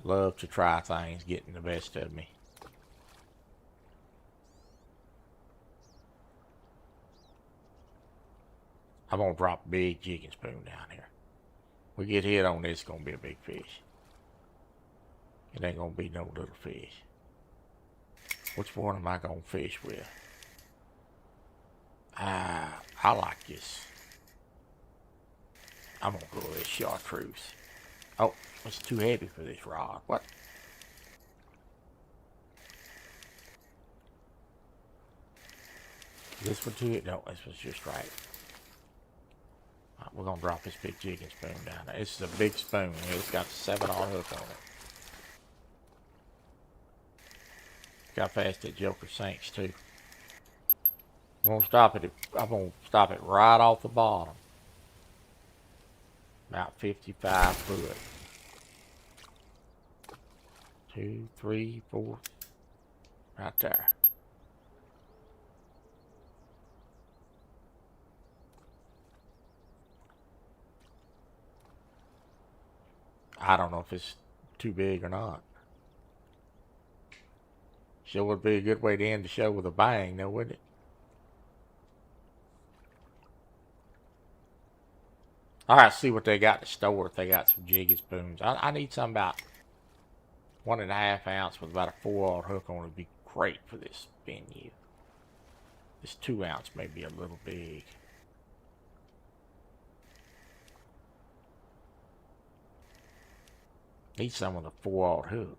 Love to try things, getting the best of me. I'm gonna drop a big jigging spoon down here. We get hit on this, it's gonna be a big fish. It ain't gonna be no little fish. Which one am I gonna fish with? I like this. I'm gonna go with this chartreuse. Oh, it's too heavy for this rod. What? This one too? No, this one's just right. We're gonna drop this big jigging spoon down there. This is a big spoon. It's got the 7/0 hook on it. Look how fast that joker sinks too. I'm gonna stop it. I'm gonna stop it right off the bottom. About 55 foot. 2, 3, 4. Right there. I don't know if it's too big or not. Sure would be a good way to end the show with a bang, though, wouldn't it? All right, see what they got in the store. If they got some jigging spoons, I need some about 1.5 ounce with about a 4/0 hook on it. Would be great for this venue. This 2 ounce may be a little big. Need some with a 4/0 hook.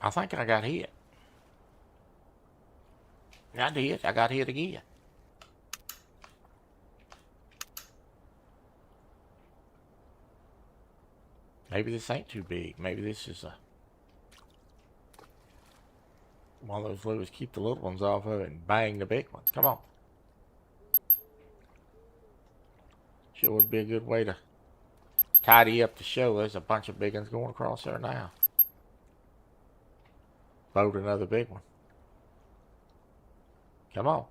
I think I got hit. I did. I got hit again. Maybe this ain't too big. Maybe this is one of those lures. Keep the little ones off of it and bang the big ones. Come on. Sure would be a good way to tidy up the show. There's a bunch of big ones going across there now. Boat another big one. Come on.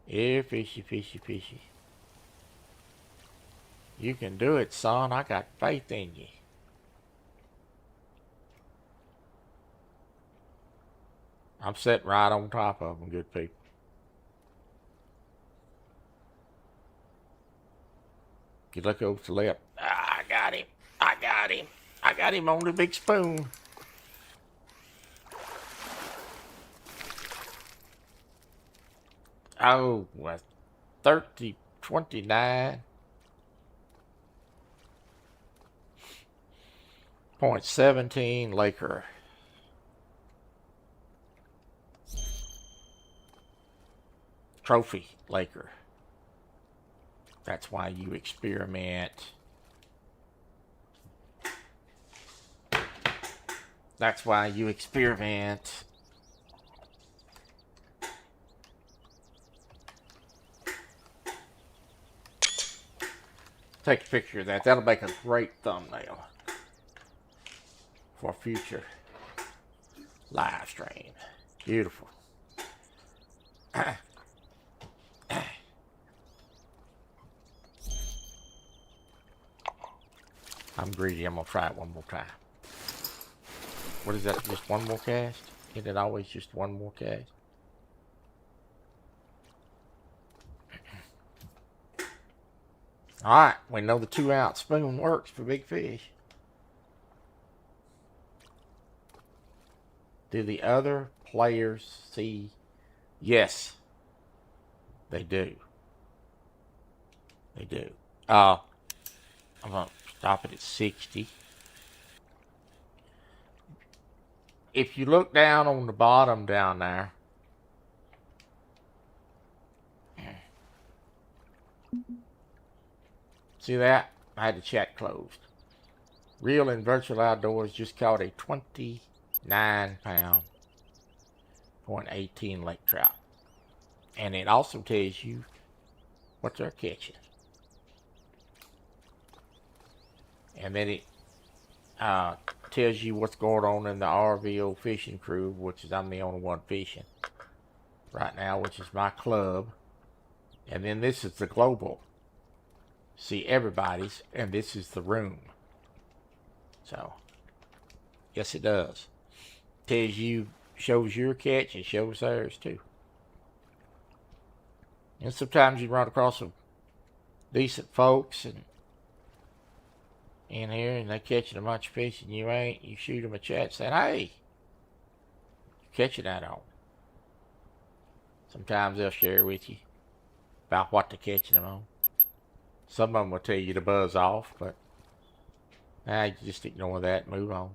Yeah, fishy, fishy, fishy. You can do it, son. I got faith in you. I'm sitting right on top of them, good people. You look over to the left. Ah, I got him. I got him. I got him on the big spoon. Oh, 29.17 Laker. Trophy Laker. That's why you experiment. That's why you experiment. Take a picture of that. That'll make a great thumbnail for a future live stream. Beautiful. I'm greedy. I'm going to try it one more time. What is that? Just one more cast? Isn't it always just one more cast? Alright, we know the 2-ounce spoon works for big fish. Do the other players see? Yes, they do. They do. I'm going to stop it at 60. If you look down on the bottom down there, see that? I had the chat closed. Real and Virtual Outdoors just caught a 29-pound, .18 lake trout. And it also tells you what they're catching. And then it tells you what's going on in the RVO fishing crew, which is I'm the only one fishing right now, which is my club. And then this is the global. See everybody's, and this is the room. So, yes, it does. Tells you, shows your catch, it shows theirs too. And sometimes you run across some decent folks and in here, and they're catching a bunch of fish, and you ain't. You shoot them a chat saying, "Hey, you're catching that on." Sometimes they'll share with you about what they're catching them on. Some of them will tell you to buzz off, but you just ignore that and move on.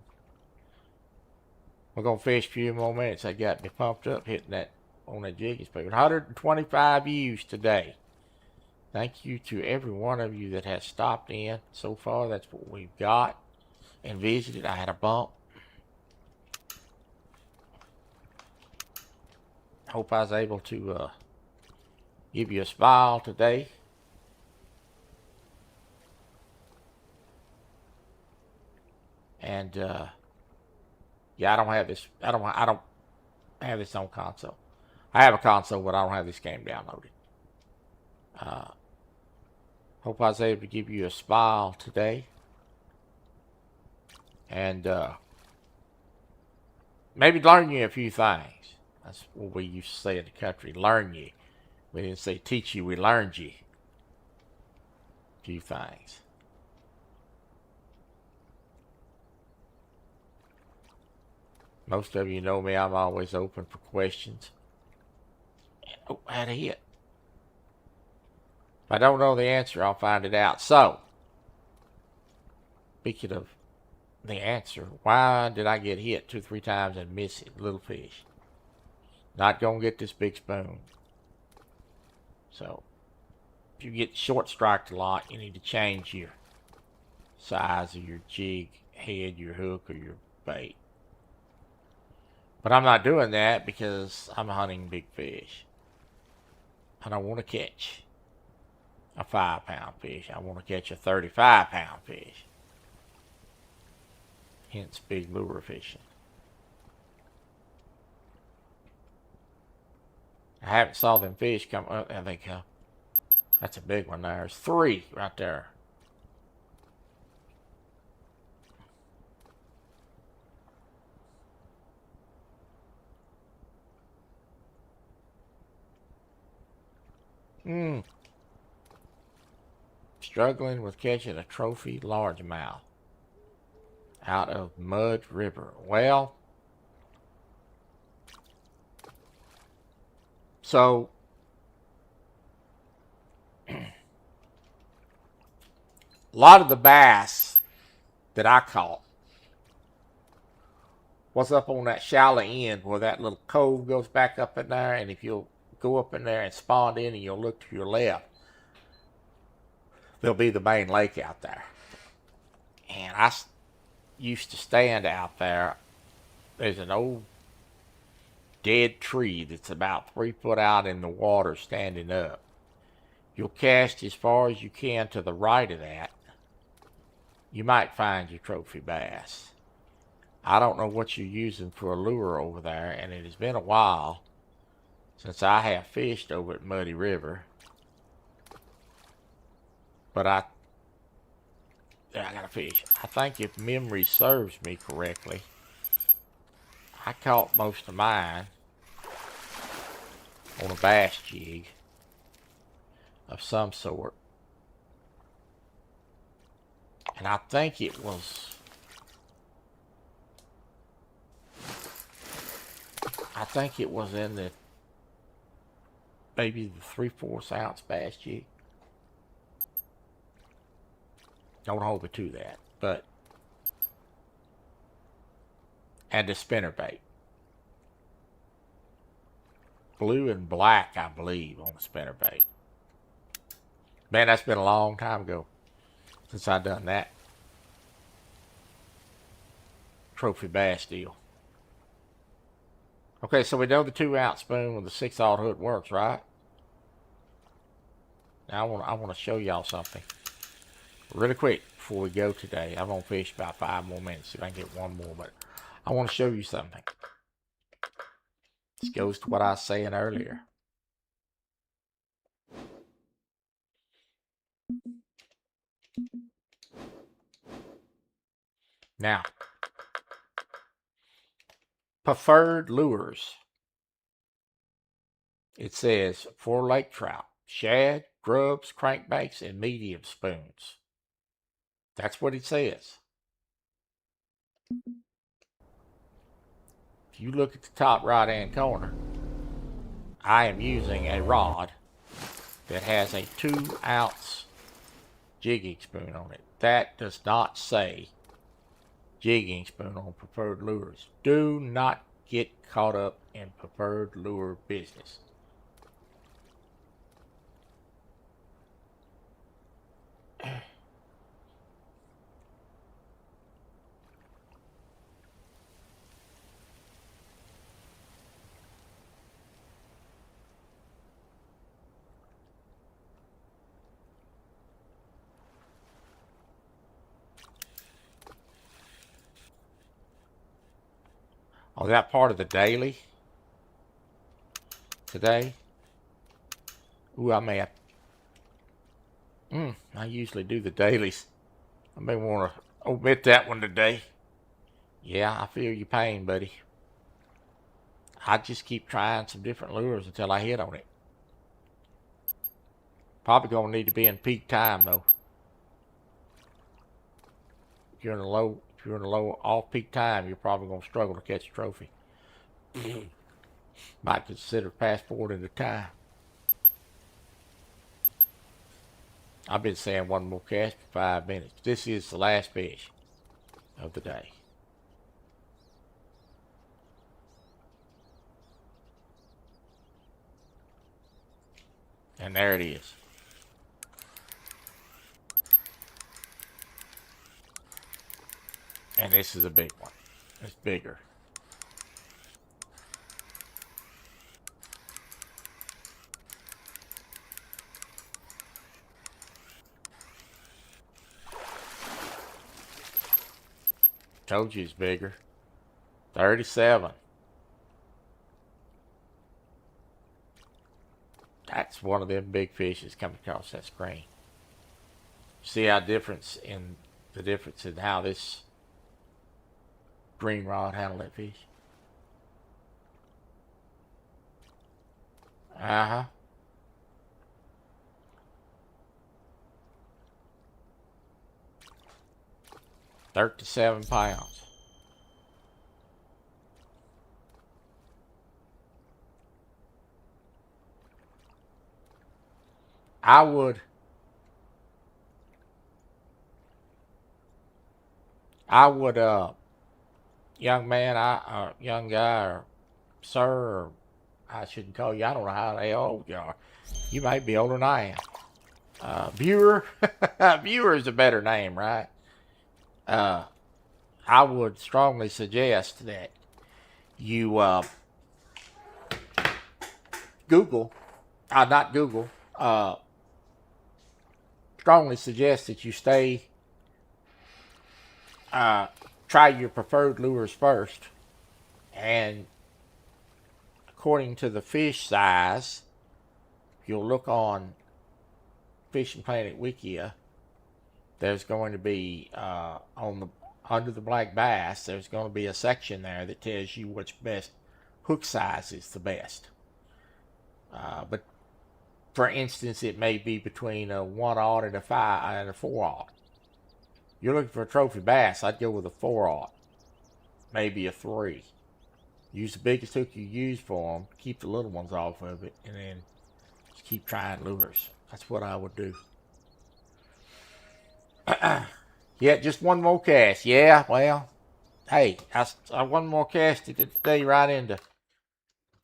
We're going to fish a few more minutes. I got me pumped up hitting that on that jiggy spoon. 125 views today. Thank you to every one of you that has stopped in so far. That's what we've got and visited. I had a bump. Hope I was able to give you a smile today. And yeah, I don't have this. I don't have this on console. I have a console, but I don't have this game downloaded. Hope I was able to give you a smile today. And maybe learn you a few things. That's what we used to say in the country. Learn you. We didn't say teach you. We learned you a few things. Most of you know me. I'm always open for questions. Oh, I had a hit. If I don't know the answer, I'll find it out. So, speaking of the answer, why did I get hit 2 or 3 times and miss it? Little fish. Not going to get this big spoon. So, if you get short striked a lot, you need to change your size of your jig head, your hook, or your bait. But I'm not doing that because I'm hunting big fish. I don't want to catch a 5-pound fish. I want to catch a 35-pound fish. Hence big lure fishing. I haven't saw them fish come up. There they come. That's a big one there. There's 3 right there. Struggling with catching a trophy largemouth out of Mud River. Well, so lot of the bass that I caught was up on that shallow end where that little cove goes back up in there, and if you'll go up in there and spawn in and you'll look to your left, there'll be the main lake out there. And I used to stand out there. There's an old dead tree that's about 3 foot out in the water standing up. You'll cast as far as you can to the right of that. You might find your trophy bass. I don't know what you're using for a lure over there, and it has been a while since I have fished over at Muddy River. But I gotta fish. I think if memory serves me correctly, I caught most of mine on a bass jig of some sort. And I think it was, in the, maybe the 3/4 ounce bass jig. Don't hold me to that, but, and the spinnerbait. Blue and black, I believe, on the spinnerbait. Man, that's been a long time ago since I done that trophy bass deal. Okay, so we know the 2 ounce spoon with the 6/0 hook works, right? Now I want to show y'all something really quick before we go today. I'm gonna fish about 5 more minutes if I can get one more, but I want to show you something. This goes to what I was saying earlier. Now, preferred lures. It says for lake trout, shad, grubs, crankbaits, and medium spoons. That's what it says. If you look at the top right hand corner, I am using a rod that has a 2 ounce jigging spoon on it. That does not say jigging spoon on preferred lures. Do not get caught up in preferred lure business. Oh, that part of the daily today? Ooh, I may have. I usually do the dailies. I may want to omit that one today. Yeah, I feel your pain, buddy. I just keep trying some different lures until I hit on it. Probably gonna need to be in peak time though. If you're in a low off-peak time, you're probably gonna struggle to catch a trophy. Might consider fast forwarding the time. I've been saying one more cast for 5 minutes. This is the last fish of the day. And there it is. And this is a big one. It's bigger. Told you it's bigger. 37. That's one of them big fishes coming across that screen. See how the difference in how this green rod handled that fish? Uh-huh. £37. I would I would, young man, young guy, or sir, or I shouldn't call you. I don't know how old you are. You might be older than I am. Viewer, viewer is a better name, right? I would strongly suggest that you Google, not Google, strongly suggest that you try your preferred lures first, and according to the fish size, you'll look on Fishing Planet Wikia. There's going to be under the black bass, there's going to be a section there that tells you which best hook size is the best. But for instance, it may be between a 1/0 and a 5 and a 4/0. You're looking for a trophy bass, I'd go with a 4/0, maybe a 3. Use the biggest hook you use for them, keep the little ones off of it, and then just keep trying lures. That's what I would do. Yeah, just one more cast. Yeah, well, hey, I one more cast to stay right into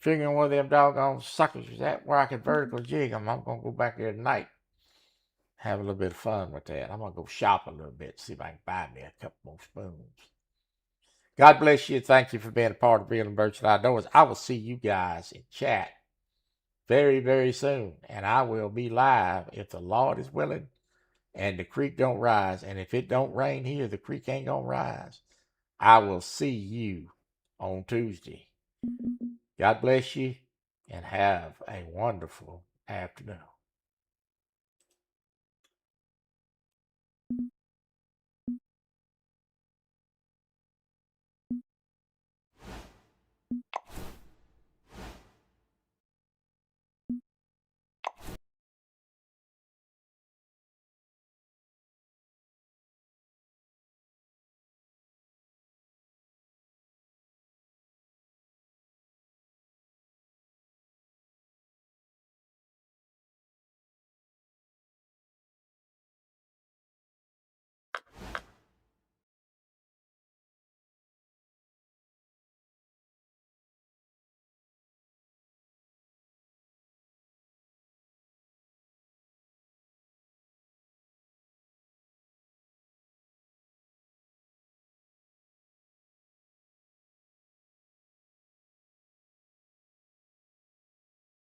figuring where them doggone suckers is at, where I can vertical jig them. I'm going to go back there tonight, have a little bit of fun with that. I'm going to go shop a little bit, see if I can buy me a couple more spoons. God bless you. Thank you for being a part of Real and Virtual Outdoors. I will see you guys in chat very, very soon. And I will be live if the Lord is willing and the creek don't rise. And if it don't rain here, the creek ain't going to rise. I will see you on Tuesday. God bless you and have a wonderful afternoon.